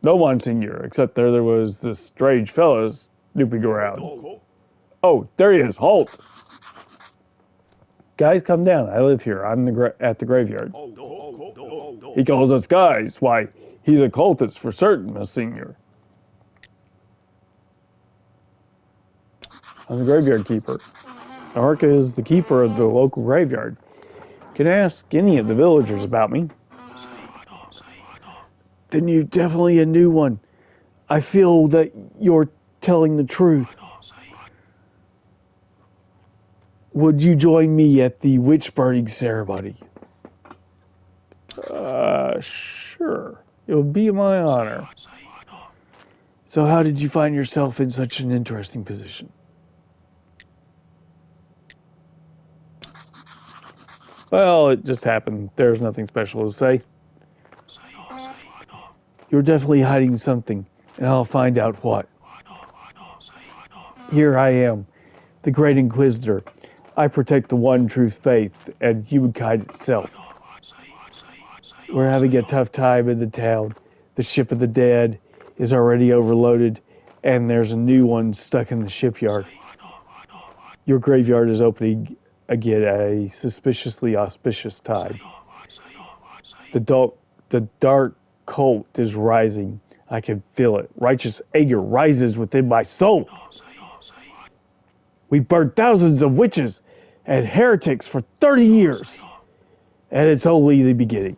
No, Monsignor, except there was this strange fellow snooping around. Oh, there he is. Halt. Guys, come down. I live here. I'm at the graveyard. He calls us guys. Why, he's a cultist for certain, Monsignor. I'm the graveyard keeper. Arca is the keeper of the local graveyard. You can ask any of the villagers about me. Then you're definitely a new one. I feel that you're telling the truth. Would you join me at the witch burning ceremony? Sure. It would be my honor. So how did you find yourself in such an interesting position? Well, it just happened. There's nothing special to say. You're definitely hiding something, and I'll find out what. Here I am, the Great Inquisitor. I protect the one true faith and humankind itself. We're having a tough time in the town. The ship of the dead is already overloaded, and there's a new one stuck in the shipyard. Your graveyard is opening again at a suspiciously auspicious time. The dark cult is rising. I can feel it. Righteous anger rises within my soul. We burned thousands of witches and heretics for 30 years, and it's only the beginning.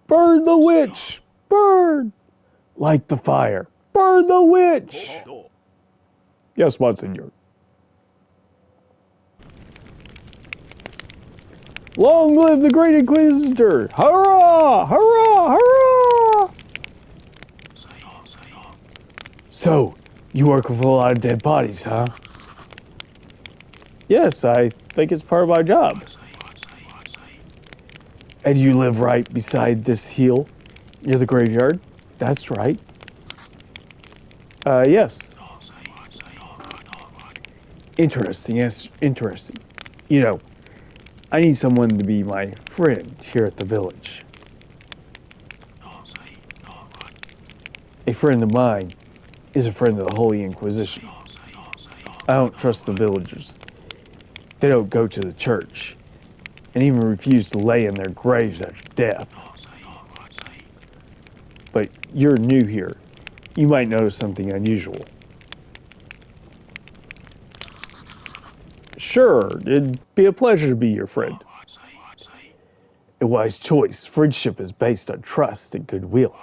Burn the witch! Burn! Light the fire. Burn the witch! Yes, Monsignor. Long live the Great Inquisitor! Hurrah! Hurrah! Hurrah! So, you work with a lot of dead bodies, huh? Yes, I think it's part of my job. And you live right beside this hill near the graveyard? That's right. Yes. Interesting, yes, interesting. You know, I need someone to be my friend here at the village. A friend of mine is a friend of the Holy Inquisition. I don't trust the villagers. They don't go to the church, and even refuse to lay in their graves after death. But you're new here. You might notice something unusual. Sure, it'd be a pleasure to be your friend. A wise choice. Friendship is based on trust and goodwill.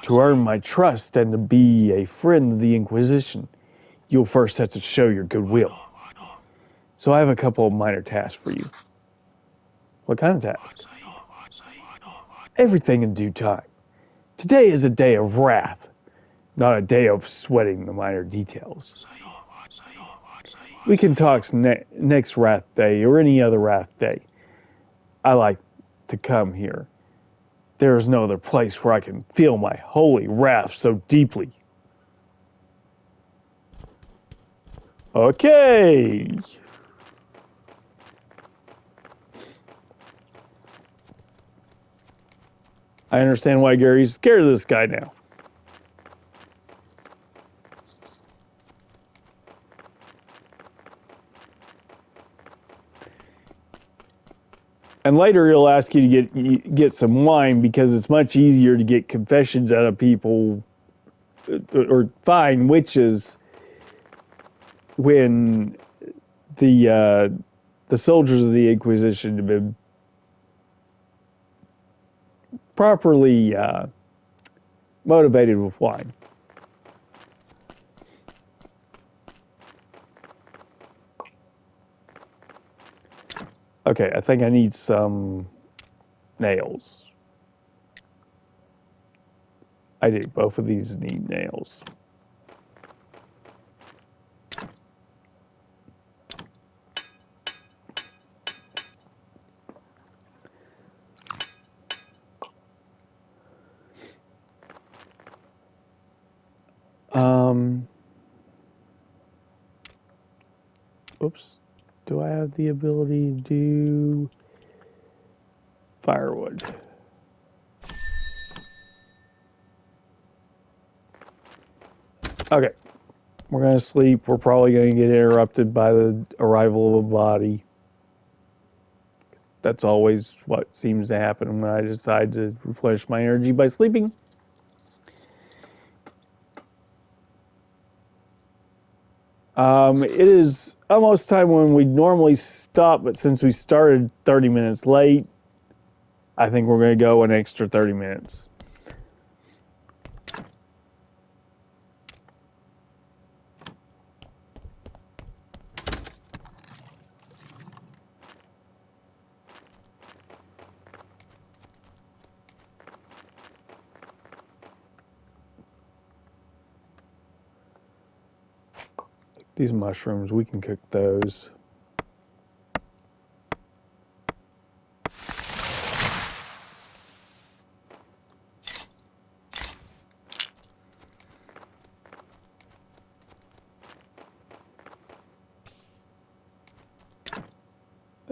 To earn my trust and to be a friend of the Inquisition, you'll first have to show your goodwill. So I have a couple of minor tasks for you. What kind of tasks? Everything in due time. Today is a day of wrath, not a day of sweating the minor details. We can talk next wrath day or any other wrath day. I like to come here. There is no other place where I can feel my holy wrath so deeply. Okay. I understand why Gary's scared of this guy now. And later he'll ask you to get some wine because it's much easier to get confessions out of people or find witches when the soldiers of the Inquisition have been properly motivated with wine. Okay, I think I need some nails. I do. Both of these need nails. Oops. Do I have the ability to do firewood? Okay. We're going to sleep. We're probably going to get interrupted by the arrival of a body. That's always what seems to happen when I decide to replenish my energy by sleeping. It is almost time when we normally stop, but since we started 30 minutes late, I think we're going to go an extra 30 minutes. These mushrooms, we can cook those.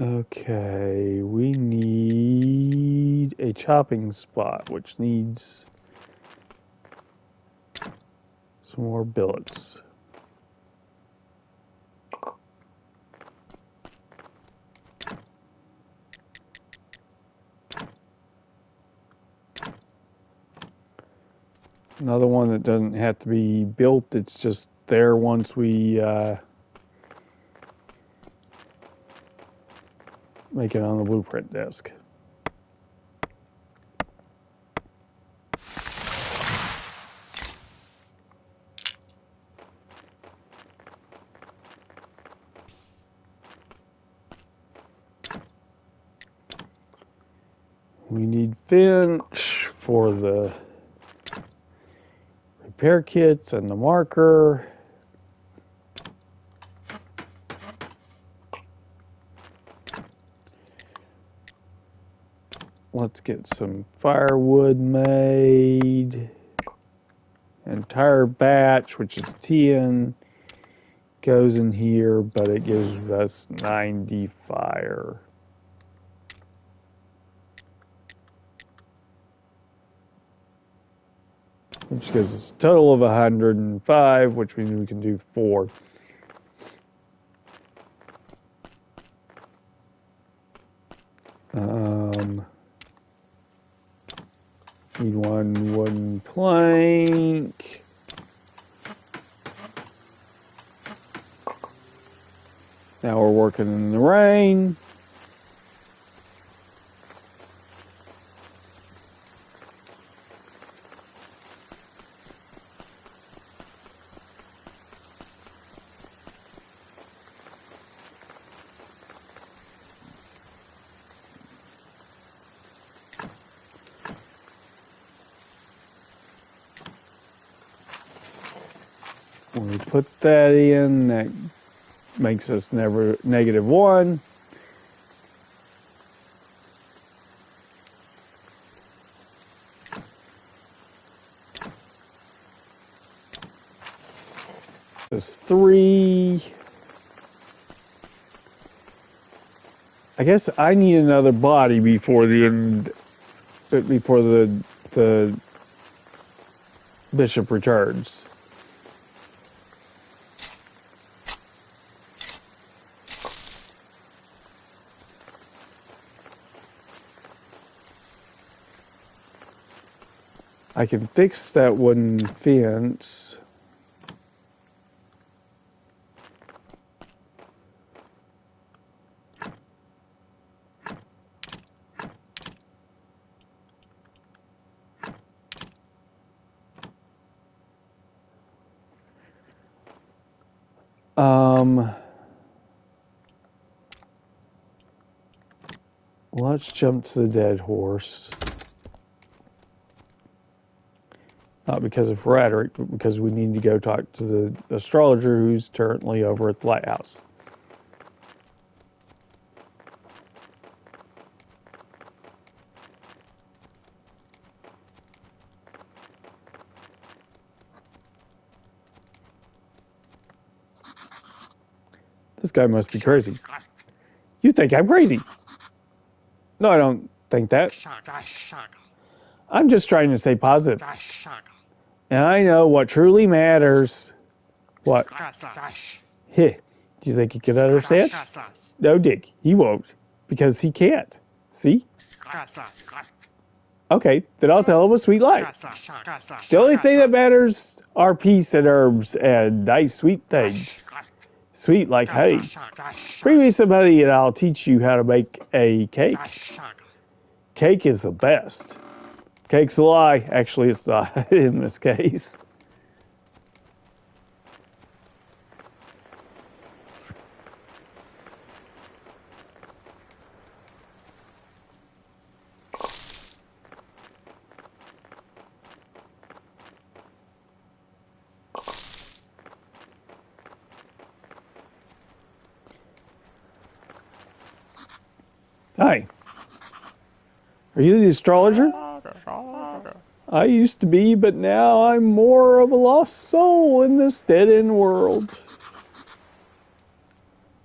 Okay, we need a chopping spot, which needs some more billets. Another one that doesn't have to be built, it's just there once we make it on the blueprint desk. We need Finch for the repair kits and the marker. Let's get some firewood made. Entire batch, which is 10, goes in here, but it gives us 90 fire. Which gives us a total of 105, which means we can do 4. Need 1 wooden plank. Now we're working in the rain. When we put that in, that makes us -1. That's 3. I guess I need another body before the end, before the bishop returns. I can fix that wooden fence. Let's jump to the dead horse. Not because of rhetoric, but because we need to go talk to the astrologer who's currently over at the lighthouse. This guy must be crazy. You think I'm crazy? No, I don't think that. I'm just trying to stay positive. And I know what truly matters. What? Heh. Do you think he could understand? No, Dick, he won't. Because he can't. See? Okay, then I'll tell him a sweet lie. The only thing that matters are peace and herbs and nice sweet things. Sweet like honey. Bring me some honey and I'll teach you how to make a cake. Cake is the best. Cake's a lie. Actually, it's not in this case. Hi. Are you the astrologer? I used to be, but now I'm more of a lost soul in this dead-end world.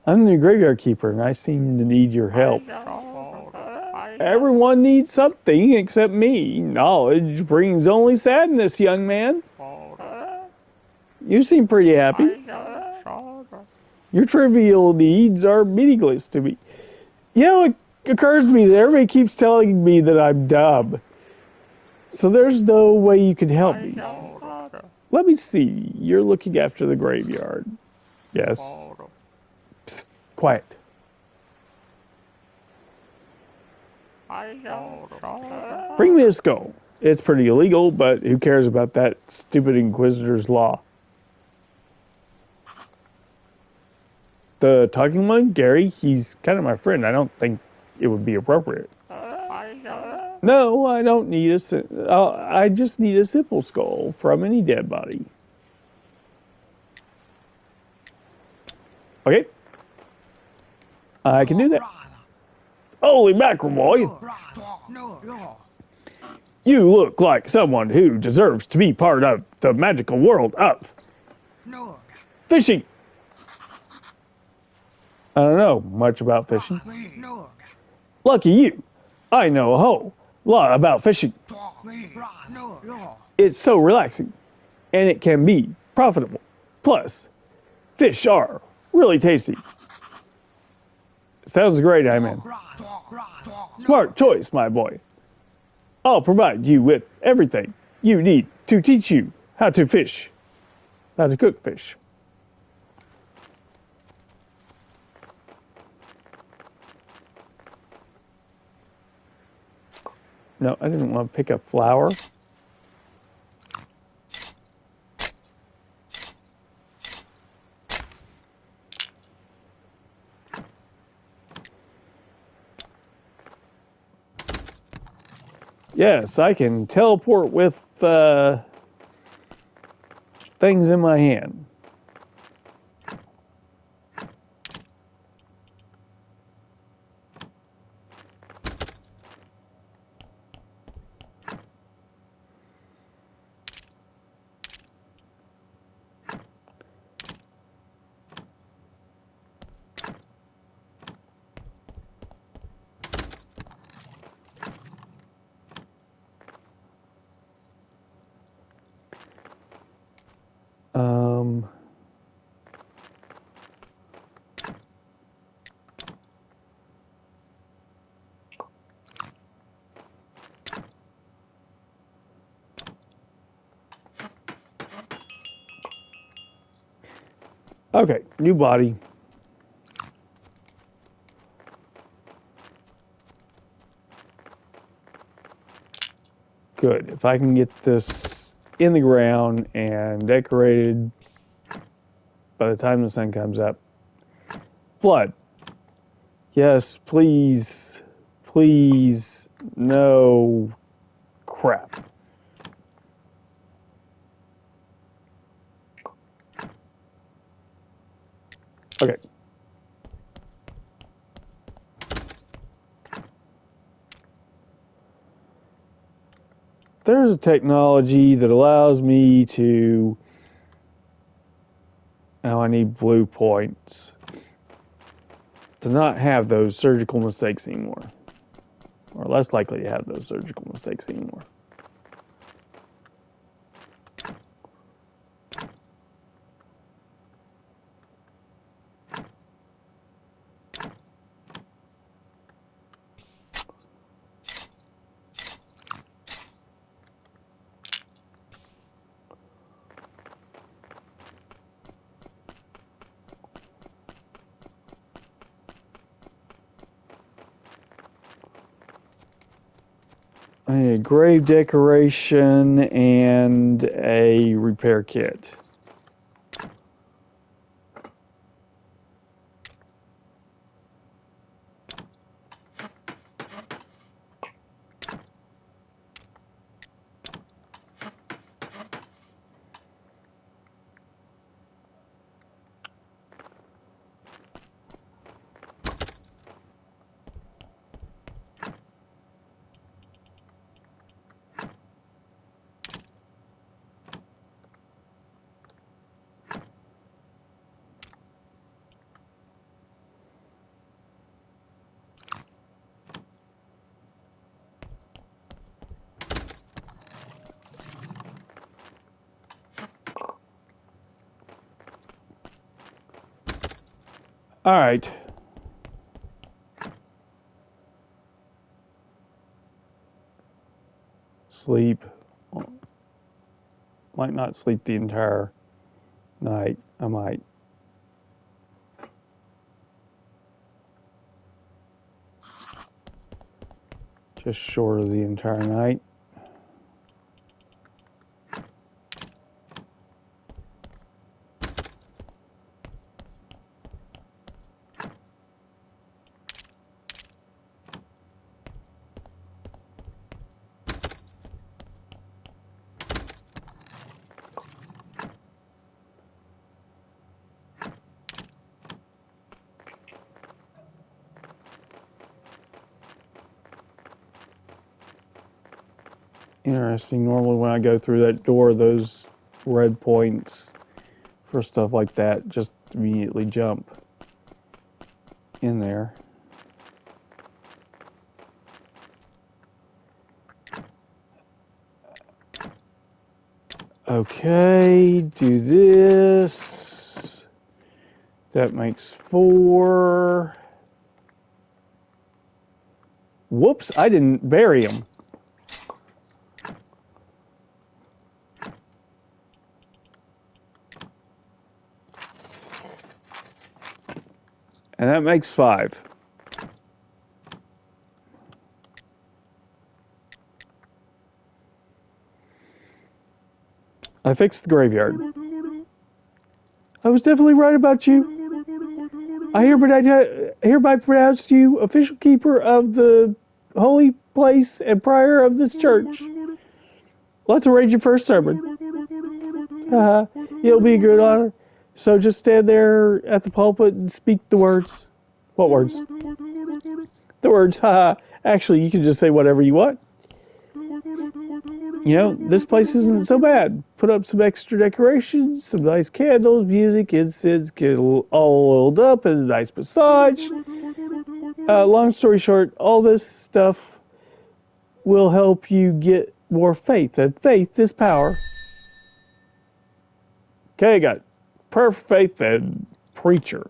I'm the graveyard keeper, and I seem to need your help. Everyone needs something except me. Knowledge brings only sadness, young man. You seem pretty happy. Your trivial needs are meaningless to me. You know, it occurs to me that everybody keeps telling me that I'm dumb. So there's no way you can help me. Let me see. You're looking after the graveyard. Yes. Psst, quiet. Bring me a skull. It's pretty illegal, but who cares about that stupid Inquisitor's law? The talking one, Gary, he's kind of my friend. I don't think it would be appropriate. No, I don't need I just need a simple skull from any dead body. Okay. I can do that. Holy mackerel, boy. You look like someone who deserves to be part of the magical world of fishing. I don't know much about fishing. Lucky you. I know a whole lot about fishing. It's so relaxing, and it can be profitable. Plus, fish are really tasty. Sounds great, I mean. Smart choice, my boy. I'll provide you with everything you need to teach you how to fish, how to cook fish. No, I didn't want to pick up flour. Yes, I can teleport with things in my hand. Okay, new body. Good. If I can get this in the ground and decorated by the time the sun comes up. Blood. Yes, please. Please. No. Crap. Okay. There's a technology that allows me to... Now I need blue points. to not have those surgical mistakes anymore, or less likely to have those surgical mistakes anymore. I need a grave decoration and a repair kit. All right. Sleep. Might not sleep the entire night. I might. Just short of the entire night. Interesting. Normally when I go through that door, those red points for stuff like that just immediately jump in there. Okay, do this. That makes 4. Whoops, I didn't bury him. And that makes 5. I fixed the graveyard. I was definitely right about you. I hereby pronounce you official keeper of the holy place and prior of this church. Let's arrange your first sermon. It'll be a good honor. So just stand there at the pulpit and speak the words. What words? The words, Actually, you can just say whatever you want. You know, this place isn't so bad. Put up some extra decorations, some nice candles, music, incense, get all oiled up, and a nice massage. Long story short, all this stuff will help you get more faith, and faith is power. Okay, I got perfect faith and preacher.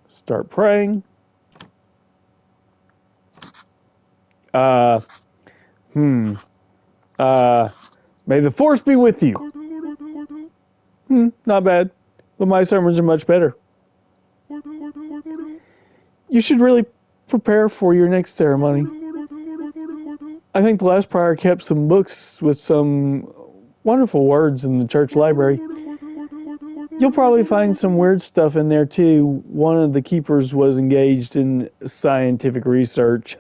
Start praying. May the force be with you. Not bad. But my sermons are much better. You should really prepare for your next ceremony. I think the last prior kept some books with some wonderful words in the church library. You'll probably find some weird stuff in there too. One of the keepers was engaged in scientific research.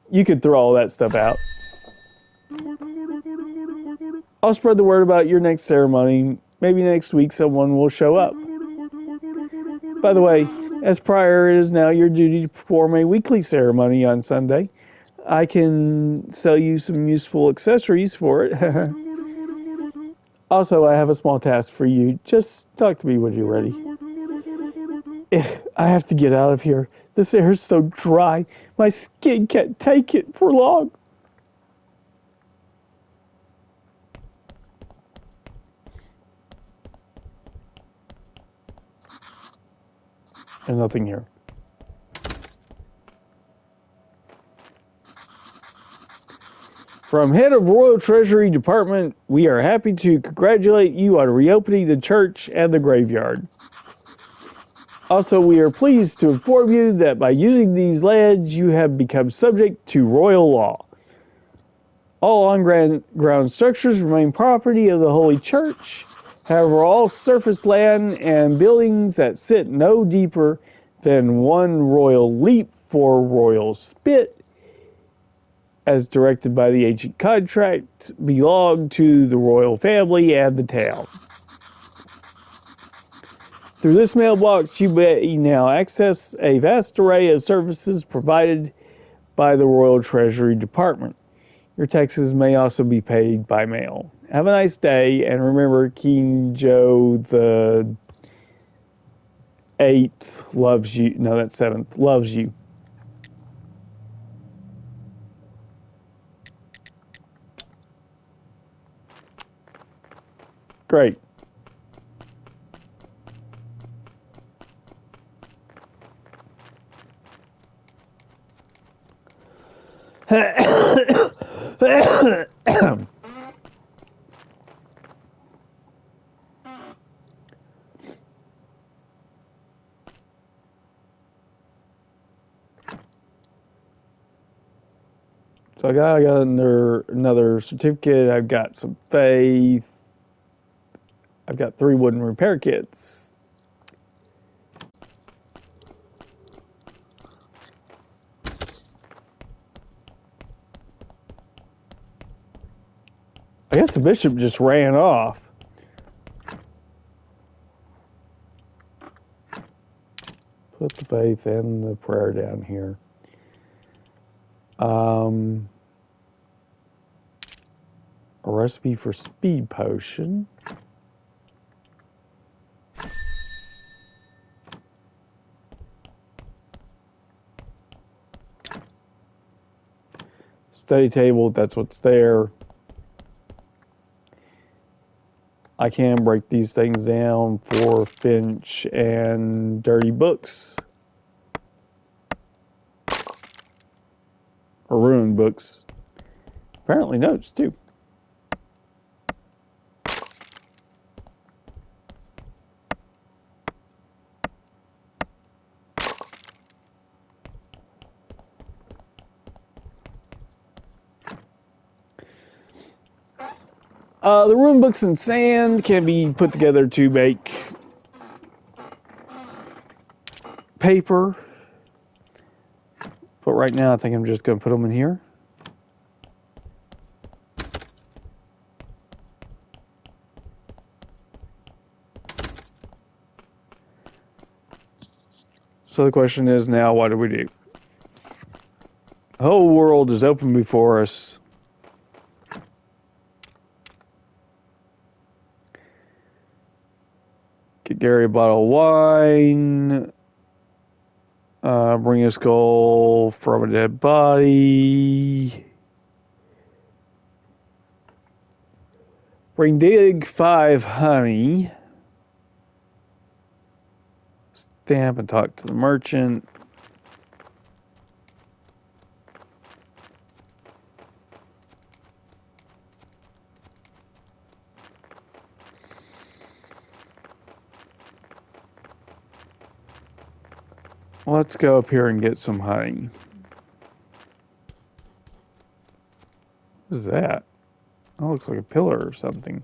You could throw all that stuff out. I'll spread the word about your next ceremony. Maybe next week someone will show up. By the way, as prior, it is now your duty to perform a weekly ceremony on Sunday. I can sell you some useful accessories for it. Also, I have a small task for you. Just talk to me when you're ready. I have to get out of here. This air is so dry. My skin can't take it for long. And nothing here. From head of Royal Treasury Department, we are happy to congratulate you on reopening the church and the graveyard. Also, we are pleased to inform you that by using these lands, you have become subject to royal law. All on-ground structures remain property of the Holy Church. However, all surface land and buildings that sit no deeper than 1 royal leap for royal spit, as directed by the ancient contract, belong to the royal family and the town. Through this mailbox, you may now access a vast array of services provided by the Royal Treasury Department. Your taxes may also be paid by mail. Have a nice day, and remember, King Joe the 8th loves you. No, that's 7th. Loves you. Great. So I got another certificate. I've got some faith. I've got 3 wooden repair kits. I guess the bishop just ran off. Put the faith and the prayer down here. A recipe for speed potion. Study table, that's what's there. I can break these things down for Finch and dirty books. Or ruined books. Apparently notes, too. The rune books and sand can be put together to make paper. But right now, I think I'm just going to put them in here. So the question is now, what do we do? The whole world is open before us. Get Gary a bottle of wine. Bring a skull from a dead body. Bring Dig 5 honey. Stamp and talk to the merchant. Let's go up here and get some honey. What is that? That looks like a pillar or something.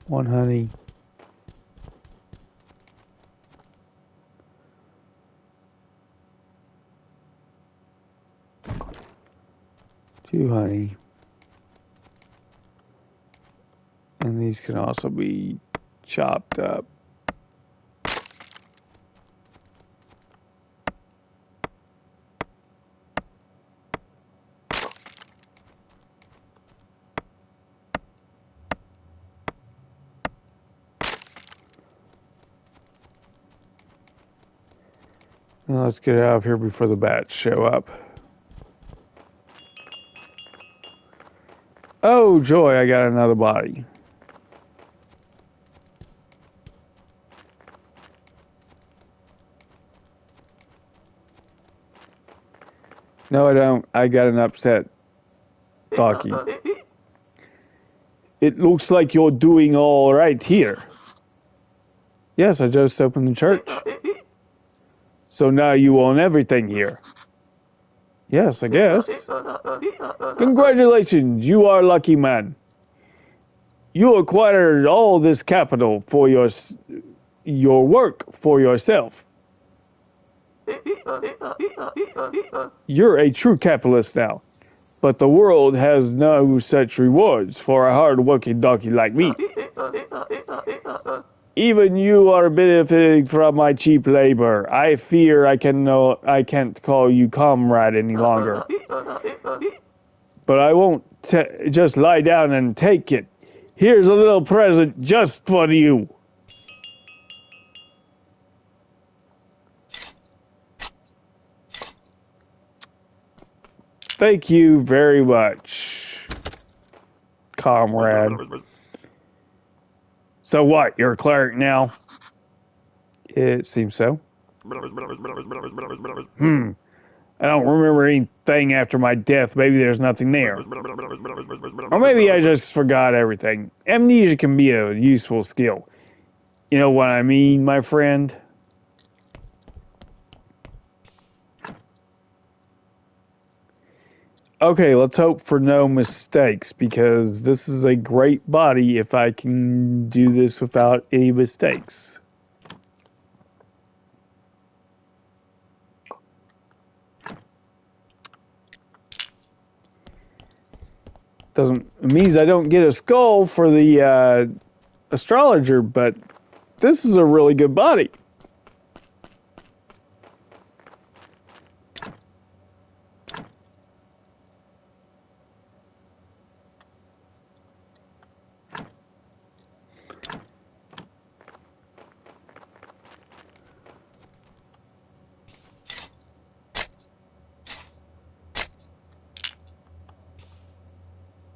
One honey. Two honey. And these can also be chopped up. Well, let's get out of here before the bats show up. Oh, joy, I got another body. No, I don't. I got an upset doggy. It looks like you're doing all right here. Yes, I just opened the church. So now you own everything here. Yes, I guess. Congratulations, you are a lucky man. You acquired all this capital for your work for yourself. You're a true capitalist now, but the world has no such rewards for a hard-working donkey like me. Even you are benefiting from my cheap labor. I fear I can't call you comrade any longer. But I won't just lie down and take it. Here's a little present just for you. Thank you very much, comrade. So what, you're a cleric now? It seems so. I don't remember anything after my death. Maybe there's nothing there. Or maybe I just forgot everything. Amnesia can be a useful skill. You know what I mean, my friend? Okay, let's hope for no mistakes, because this is a great body if I can do this without any mistakes. It means I don't get a skull for the astrologer, but this is a really good body.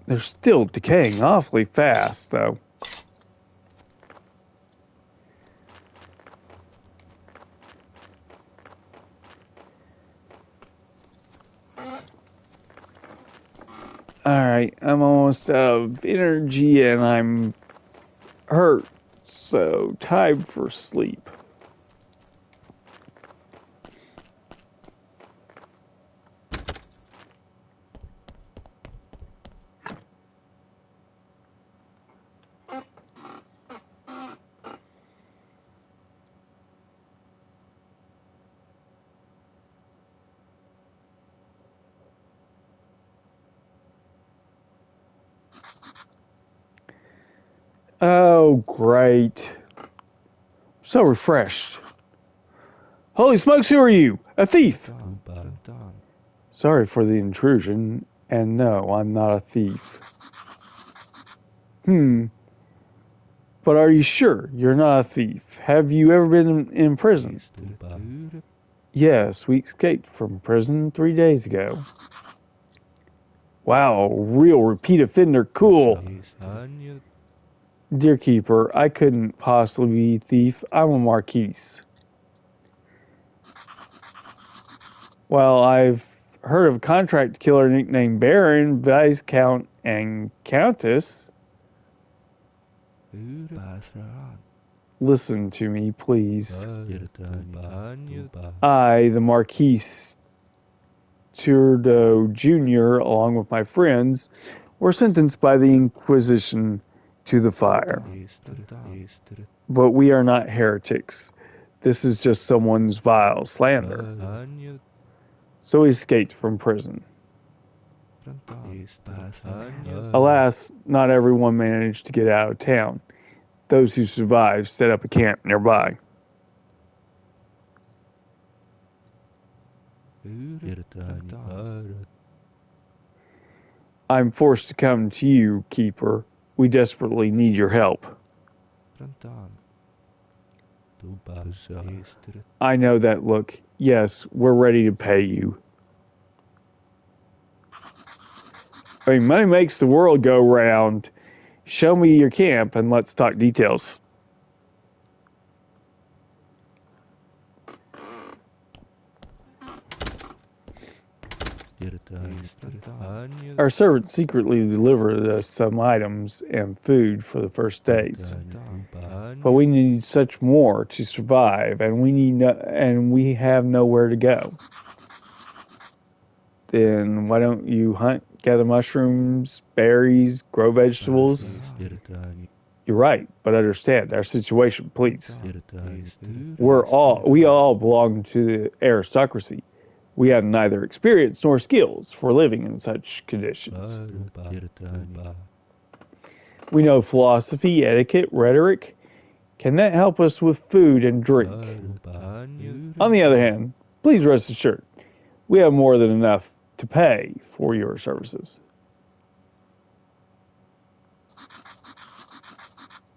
They're still decaying awfully fast, though. Alright, I'm almost out of energy and I'm hurt, so time for sleep. Oh, great. So refreshed. Holy smokes, who are you? A thief! Sorry for the intrusion, and no, I'm not a thief. But are you sure you're not a thief? Have you ever been in prison? Yes, we escaped from prison 3 days ago. Wow, real repeat offender, cool. Dear Keeper, I couldn't possibly be a thief. I'm a Marquise. Well, I've heard of a contract killer nicknamed Baron, Viscount, and Countess. Listen to me, please. I, the Marquise Turdo Jr., along with my friends, were sentenced by the Inquisition to the fire. But we are not heretics. This is just someone's vile slander. So we escaped from prison. Alas, not everyone managed to get out of town. Those who survived set up a camp nearby. I'm forced to come to you, Keeper. We desperately need your help. I know that look. Yes, we're ready to pay you. I mean, money makes the world go round. Show me your camp and let's talk details. Our servants secretly delivered us some items and food for the first days, but we need such more to survive, and we have nowhere to go. Then why don't you hunt, gather mushrooms, berries, grow vegetables? You're right, but understand our situation, please. We all belong to the aristocracy. We have neither experience nor skills for living in such conditions. We know philosophy, etiquette, rhetoric. Can that help us with food and drink? On the other hand, please rest assured, we have more than enough to pay for your services.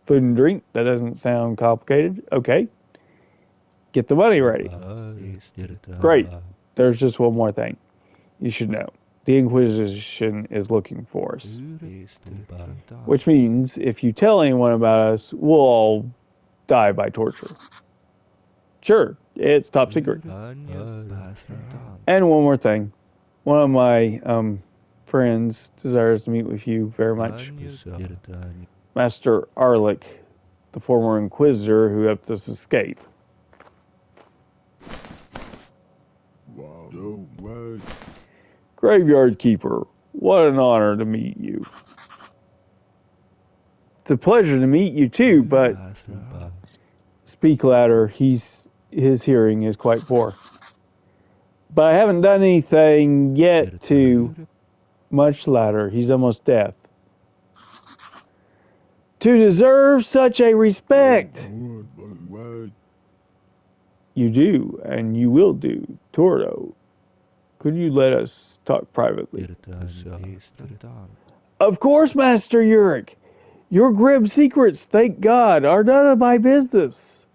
Food and drink, that doesn't sound complicated. Okay. Get the money ready. Great. There's just one more thing you should know. The Inquisition is looking for us. Which means if you tell anyone about us, we'll all die by torture. Sure, it's top secret. And one more thing. One of my friends desires to meet with you very much. Master Arlick, the former Inquisitor who helped us escape. Graveyard Keeper, what an honor to meet you. It's a pleasure to meet you too, but speak louder, his hearing is quite poor. But I haven't done anything yet to... Much louder, he's almost deaf. To deserve such a respect. You do, and you will do, Toro. Could you let us talk privately? Of course, Master Uric. Your grim secrets, thank God, are none of my business.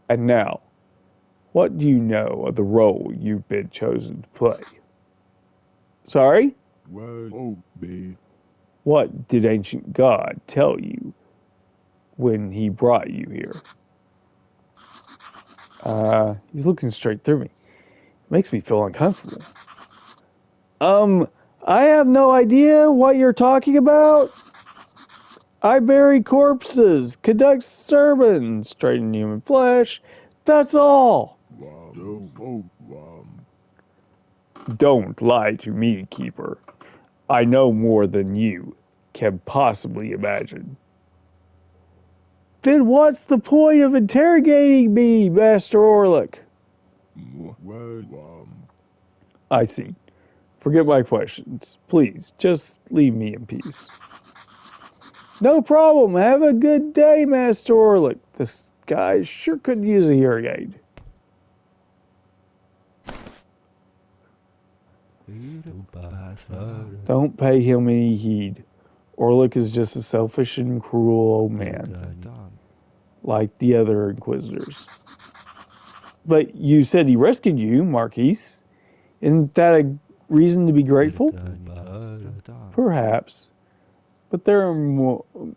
And now, what do you know of the role you've been chosen to play? Sorry? What did ancient God tell you when he brought you here? He's looking straight through me. Makes me feel uncomfortable. I have no idea what you're talking about. I bury corpses, conduct sermons, straighten human flesh. That's all. Don't lie to me, Keeper. I know more than you can possibly imagine. Then what's the point of interrogating me, Master Orlick? I see. Forget my questions. Please, just leave me in peace. No problem. Have a good day, Master Orlick. This guy sure could use a hearing aid. Don't pay him any heed. Orlick is just a selfish and cruel old man, like the other Inquisitors. But you said he rescued you, Marquise. Isn't that a reason to be grateful? Perhaps. But there are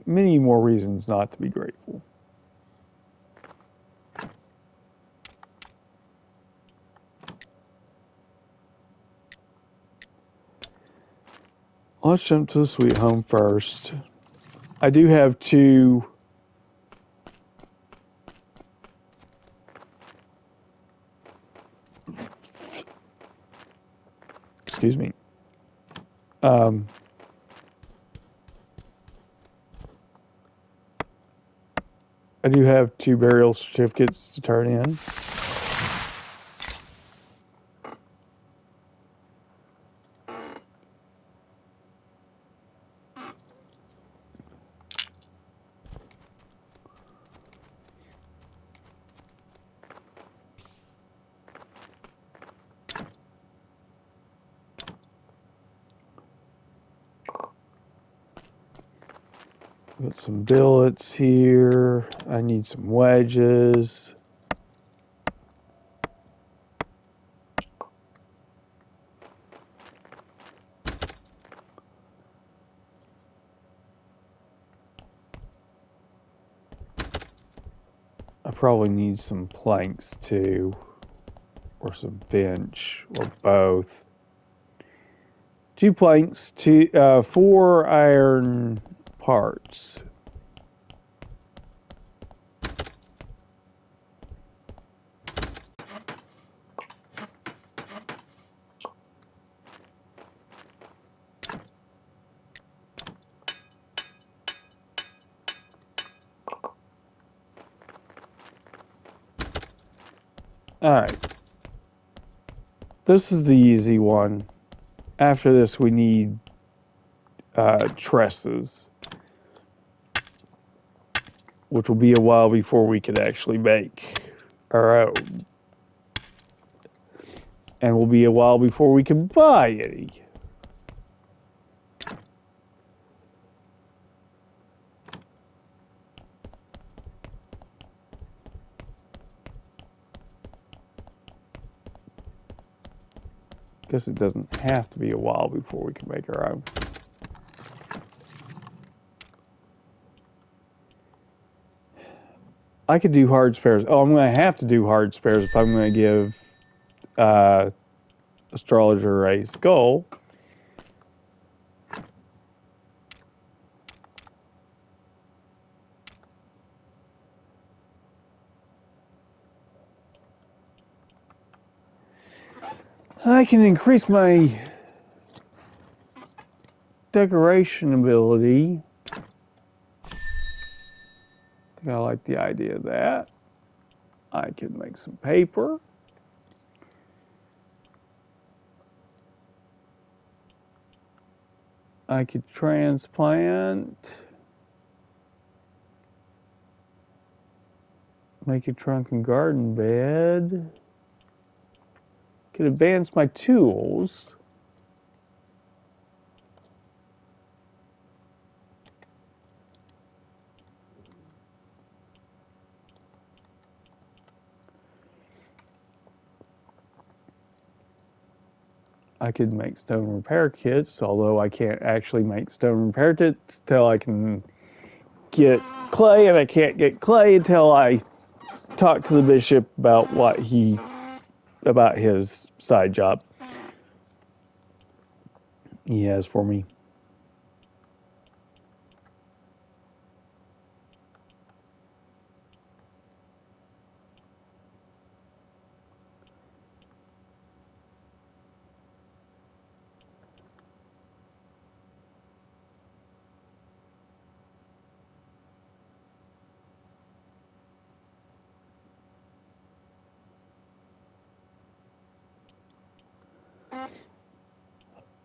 many more reasons not to be grateful. Let's jump to the sweet home first. I do have two... Excuse me. I do have 2 burial certificates to turn in. Got some billets here. I need some wedges. I probably need some planks too, or some bench, or both. 2 planks, 4 iron parts. Alright. This is the easy one. After this, we need trusses, which will be a while before we can actually make our own. And will be a while before we can buy any. Guess it doesn't have to be a while before we can make our own. I could do hard spares. Oh, I'm going to have to do hard spares if I'm going to give Astrologer a skull. I can increase my decoration ability. I like the idea of that. I can make some paper. I could transplant. Make a trunk and garden bed. Could advance my tools. I could make stone repair kits, although I can't actually make stone repair kits till I can get clay, and I can't get clay until I talk to the bishop about about his side job he has for me.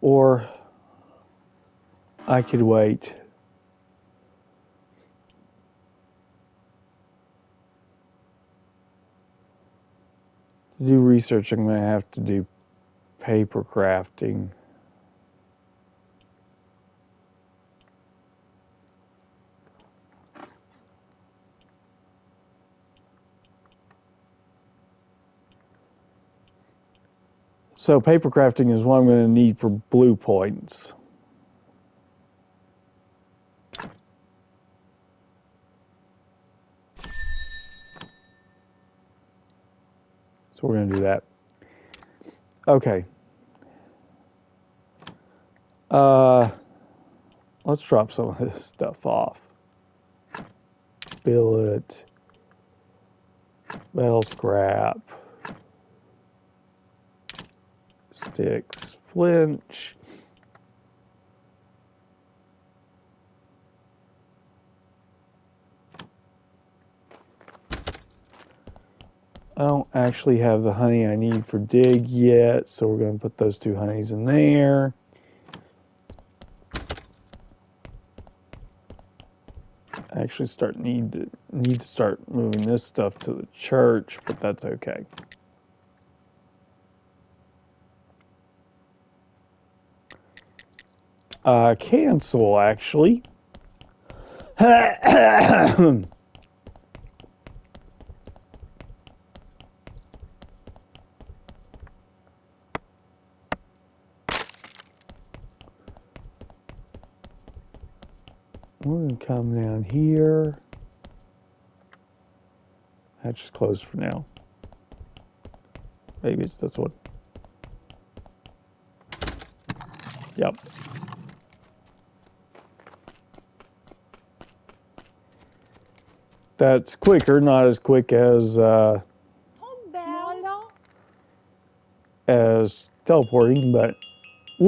Or I could wait. To do research, I'm going to have to do paper crafting. So paper crafting is what I'm going to need for blue points. So we're going to do that. Okay. Let's drop some of this stuff off. Billet. Metal scrap. Sticks. Flinch. I don't actually have the honey I need for dig yet, so we're going to put those 2 honeys in there. I actually need to start moving this stuff to the church, but that's okay. Cancel, actually. We're going to come down here. That's just closed for now. Maybe it's this one. Yep. That's quicker, not as quick as teleporting, but you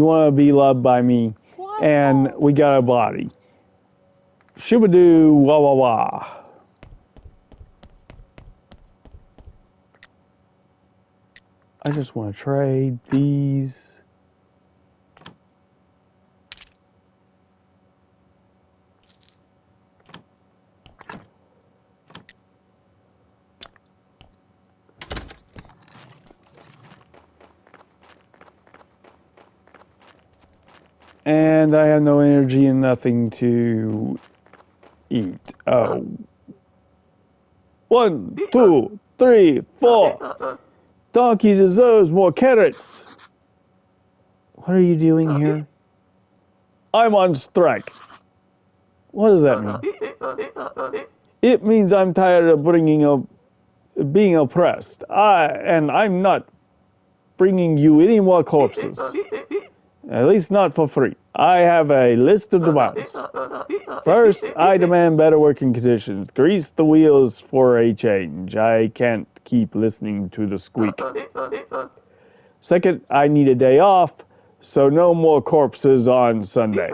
want to be loved by me, and we got a body. Shubadoo, wah wah wah. I just want to trade these. And I have no energy and nothing to eat. Oh. 1, 2, 3, 4. Donkey deserves more carrots. What are you doing here? I'm on strike. What does that mean? It means I'm tired of being oppressed. And I'm not bringing you any more corpses. At least not for free. I have a list of demands. First, I demand better working conditions. Grease the wheels for a change. I can't keep listening to the squeak. Second, I need a day off, so no more corpses on Sunday.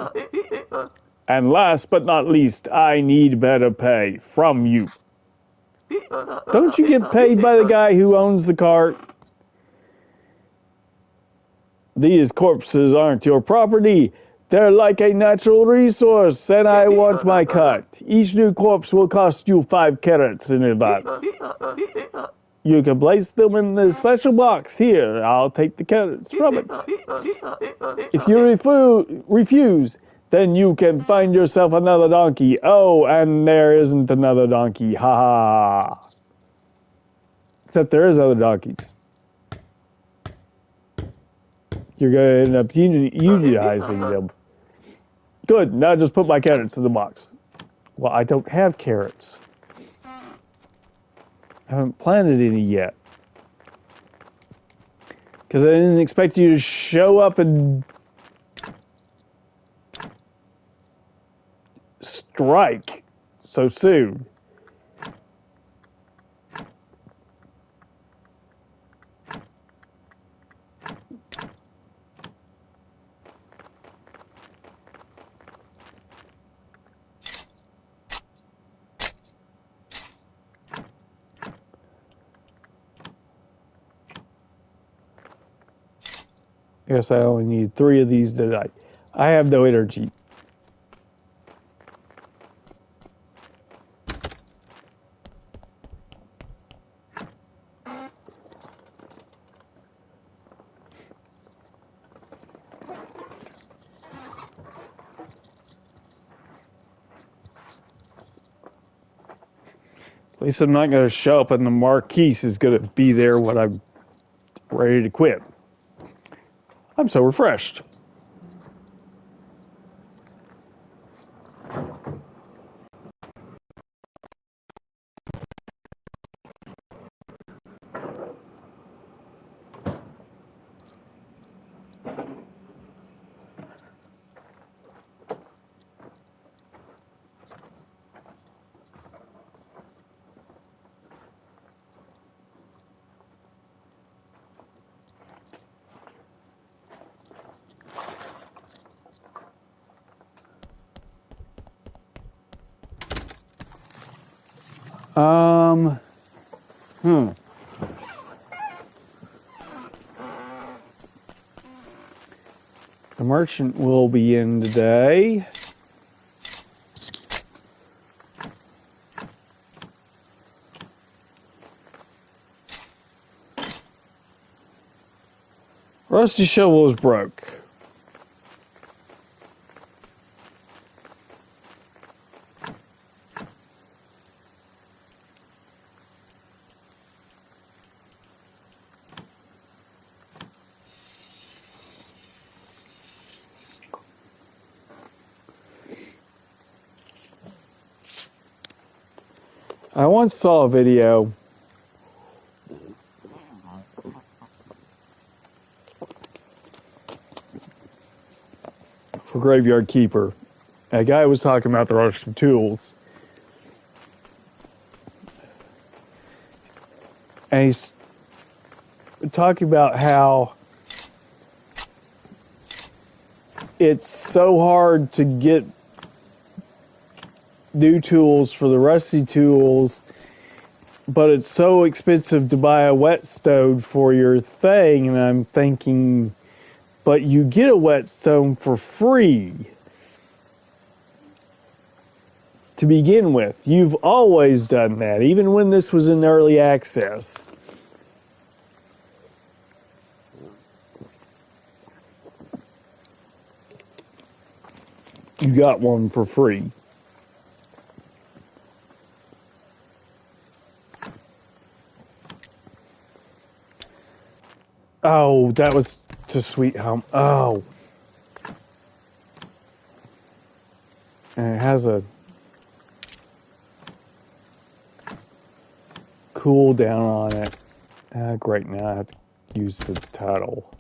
And last but not least, I need better pay from you. Don't you get paid by the guy who owns the cart? These corpses aren't your property. They're like a natural resource, and I want my cut. Each new corpse will cost you 5 carrots in advance. You can place them in the special box here. I'll take the carrots from it. If you refuse, then you can find yourself another donkey. Oh, and there isn't another donkey. Ha ha. Except there is other donkeys. You're going to end up unionizing them. Good, now just put my carrots in the box. Well, I don't have carrots. I haven't planted any yet. Because I didn't expect you to show up and strike so soon. I guess I only need 3 of these tonight. I have no energy. At least I'm not going to show up and the Marquise is going to be there when I'm ready to quit. I'm so refreshed. The merchant will be in today. Rusty shovel is broke. I once saw a video for Graveyard Keeper. A guy was talking about the Russian tools. And he's talking about how it's so hard to get new tools for the rusty tools, but it's so expensive to buy a whetstone for your thing. And I'm thinking, but you get a whetstone for free to begin with. You've always done that, even when this was in early access. You got one for free. Oh, that was to Sweet Home. Oh. And it has a cool down on it. Great, now I have to use the title.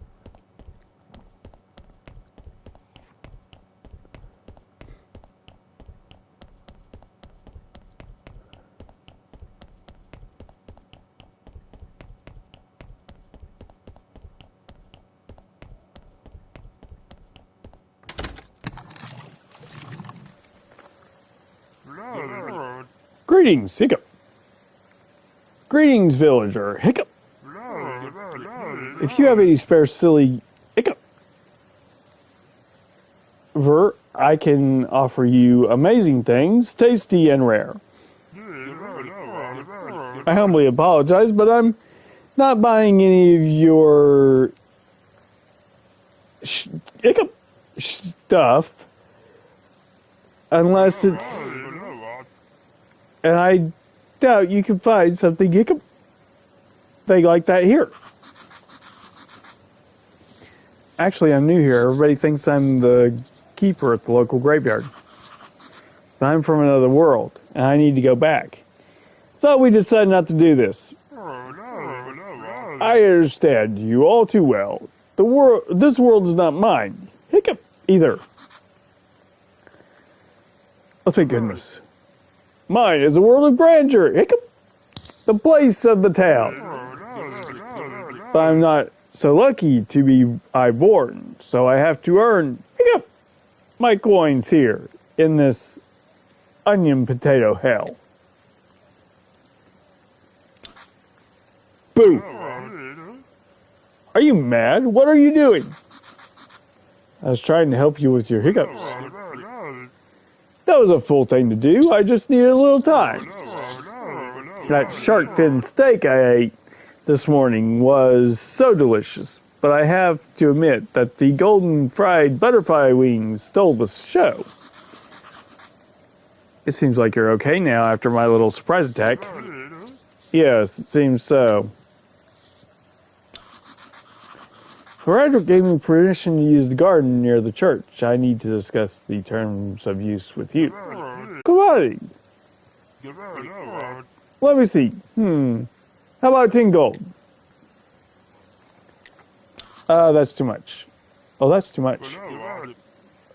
Greetings, Hiccup. Greetings, villager. Hiccup. If you have any spare silly Hiccup, I can offer you amazing things, tasty and rare. I humbly apologize, but I'm not buying any of your Hiccup stuff unless it's... And I doubt you can find something Hiccup thing like that here. Actually, I'm new here. Everybody thinks I'm the keeper at the local graveyard. But I'm from another world, and I need to go back. Thought we decided not to do this. I understand you all too well. This world is not mine. Hiccup either. Oh, thank goodness. Mine is a world of grandeur. Hiccup. The place of the town. But I'm not so lucky to be born, so I have to earn hiccup my coins here in this onion potato hell. Boo! Are you mad? What are you doing? I was trying to help you with your hiccups. That was a full thing to do. I just needed a little time. That shark fin steak I ate this morning was so delicious, but I have to admit that the golden fried butterfly wings stole the show. It seems like you're okay now after my little surprise attack. Yes, it seems so. Frederick gave me permission to use the garden near the church. I need to discuss the terms of use with you. Commodity. Let me see. How about 10 gold? That's too much. Oh, that's too much.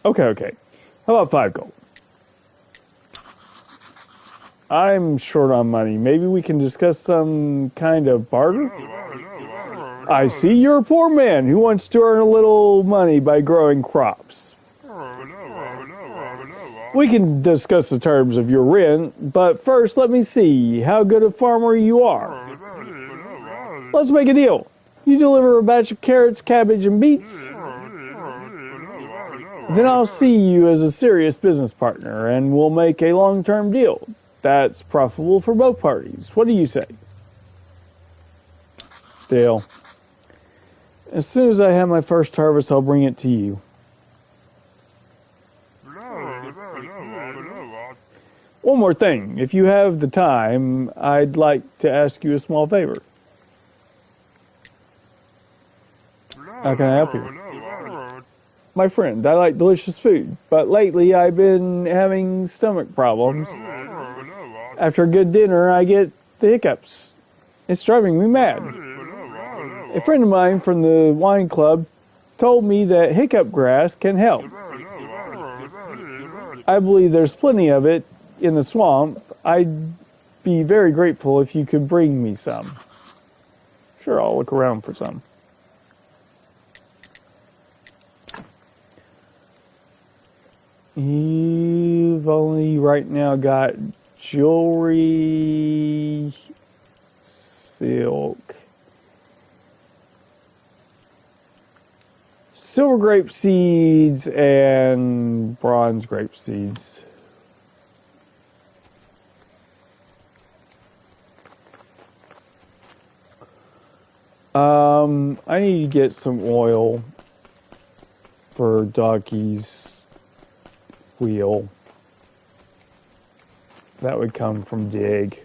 Okay. How about 5 gold? I'm short on money. Maybe we can discuss some kind of barter? I see you're a poor man who wants to earn a little money by growing crops. We can discuss the terms of your rent, but first let me see how good a farmer you are. Let's make a deal. You deliver a batch of carrots, cabbage, and beets. Then I'll see you as a serious business partner, and we'll make a long-term deal. That's profitable for both parties. What do you say? Deal. As soon as I have my first harvest, I'll bring it to you. One more thing. If you have the time, I'd like to ask you a small favor. How can I help you? My friend, I like delicious food, but lately I've been having stomach problems. After a good dinner, I get the hiccups. It's driving me mad. A friend of mine from the wine club told me that hiccup grass can help. I believe there's plenty of it in the swamp. I'd be very grateful if you could bring me some. Sure, I'll look around for some. You've only right now got jewelry, silk, silver grape seeds, and bronze grape seeds. I need to get some oil for Donkey's wheel. That would come from Dig.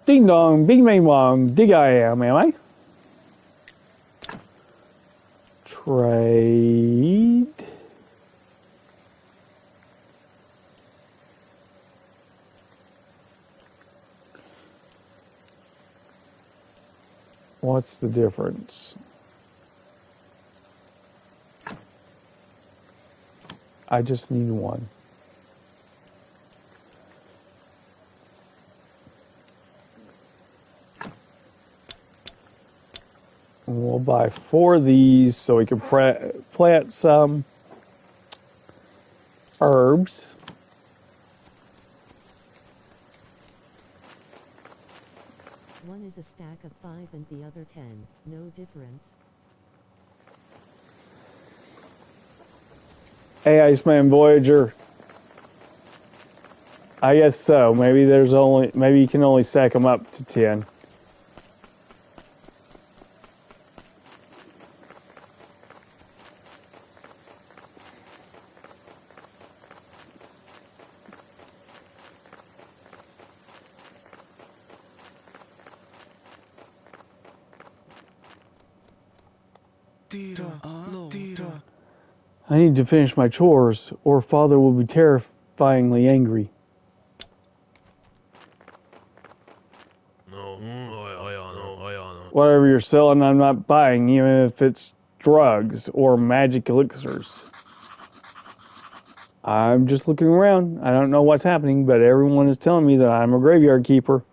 Ding dong, bing bang bong, Dig I am I? Trade. What's the difference? I just need one. And we'll buy 4 of these so we can plant some herbs. One is a stack of 5 and the other 10. No difference. Hey, Iceman Voyager. I guess so. Maybe you can only stack them up to 10. I need to finish my chores, or Father will be terrifyingly angry. Whatever you're selling, I'm not buying, even if it's drugs or magic elixirs. I'm just looking around. I don't know what's happening, but everyone is telling me that I'm a graveyard keeper.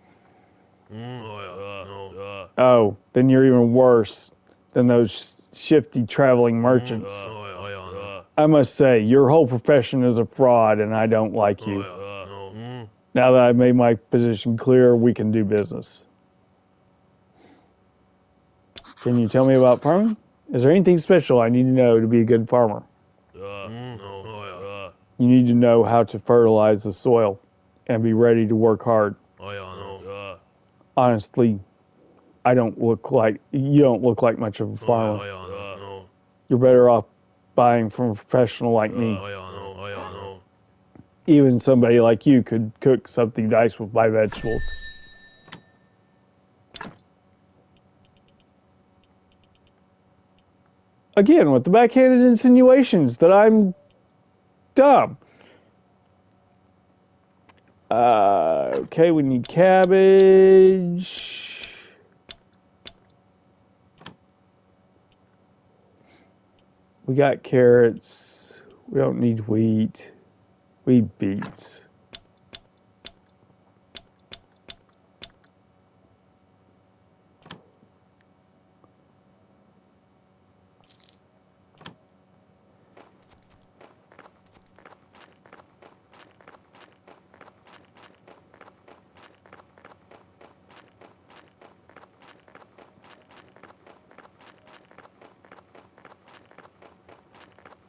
Oh, then you're even worse than those shifty traveling merchants. I must say, your whole profession is a fraud, and I don't like you. Now that I've made my position clear, we can do business. Can you tell me about farming? Is there anything special I need to know to be a good farmer? You need to know how to fertilize the soil and be ready to work hard. Honestly, you don't look like much of a farmer. You're better off buying from a professional like me. Even somebody like you could cook something nice with my vegetables. Again, with the backhanded insinuations that I'm dumb. Okay, we need cabbage. We got carrots. We don't need wheat. We need beets.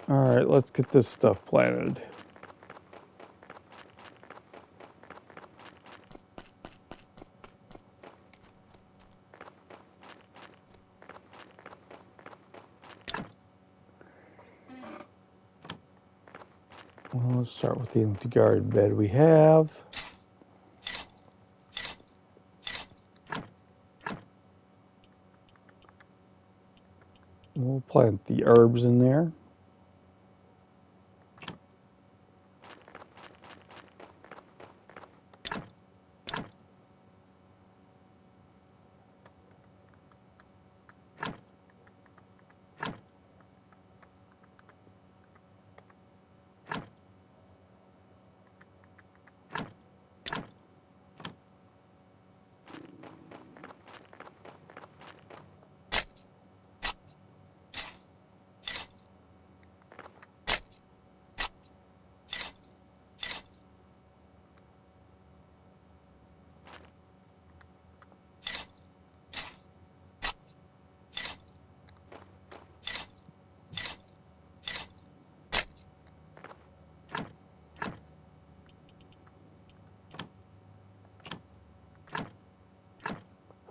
All right, let's get this stuff planted. Well, let's start with the empty garden bed we have. We'll plant the herbs in there.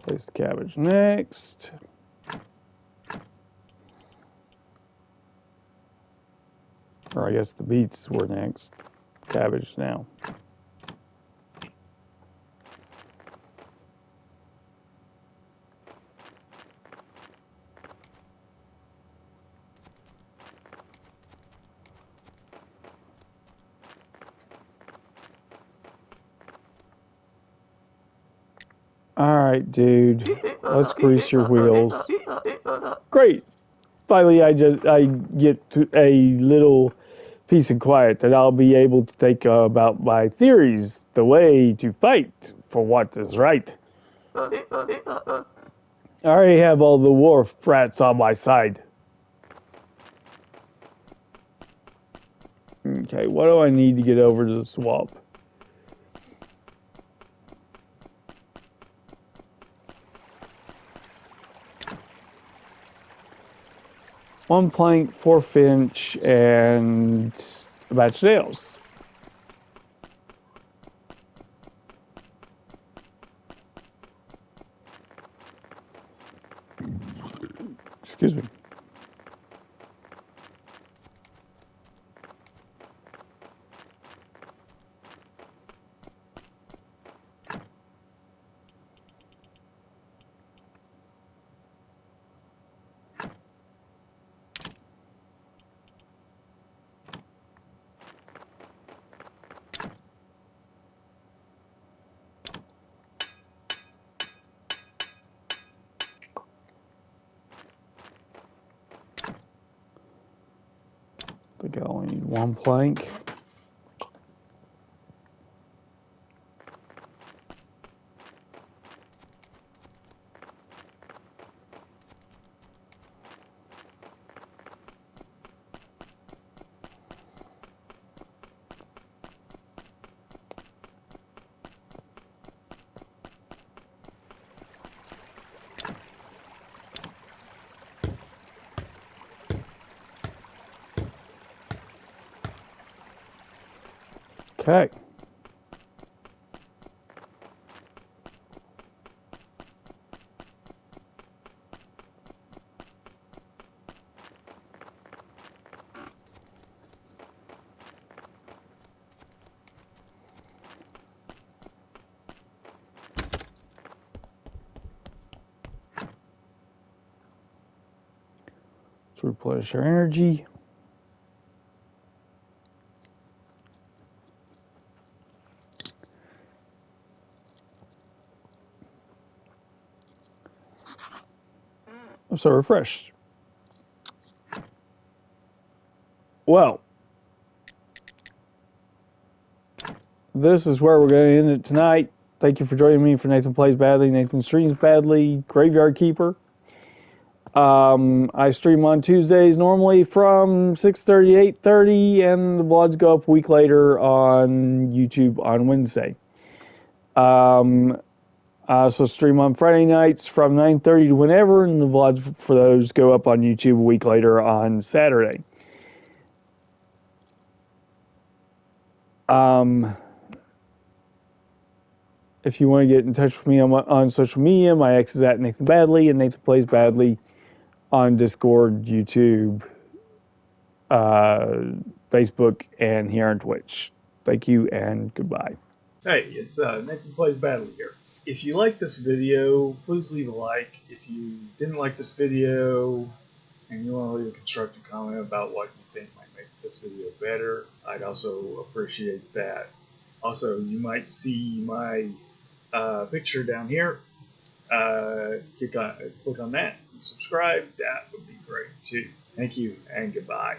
Place the cabbage next. Or I guess the beets were next. Cabbage now. Alright, dude. Let's grease your wheels. Great. Finally, I get to a little peace and quiet that I'll be able to think about my theories, the way to fight for what is right. I already have all the wharf rats on my side. Okay, what do I need to get over to the swamp? One plank, 4 finch, and a batch of nails. Excuse me. I think I only need 1 plank. Okay. Let's replenish our energy. I'm so refreshed. Well, this is where we're going to end it tonight. Thank you for joining me for Nathan Plays Badly, Nathan Streams Badly, Graveyard Keeper. I stream on Tuesdays normally from 6:30 to 8:30, and the vlogs go up a week later on YouTube on Wednesday. I also stream on Friday nights from 9:30 to whenever, and the vlogs for those go up on YouTube a week later on Saturday. If you want to get in touch with me on social media, my ex is at Nathanplaysbadly and Nathanplaysbadly on Discord, YouTube, Facebook, and here on Twitch. Thank you and goodbye. Hey, it's Nathanplaysbadly here. If you like this video, please leave a like. If you didn't like this video and you want to leave a constructive comment about what you think might make this video better, I'd also appreciate that. Also, you might see my picture down here. Click on that and subscribe. That would be great too. Thank you and goodbye.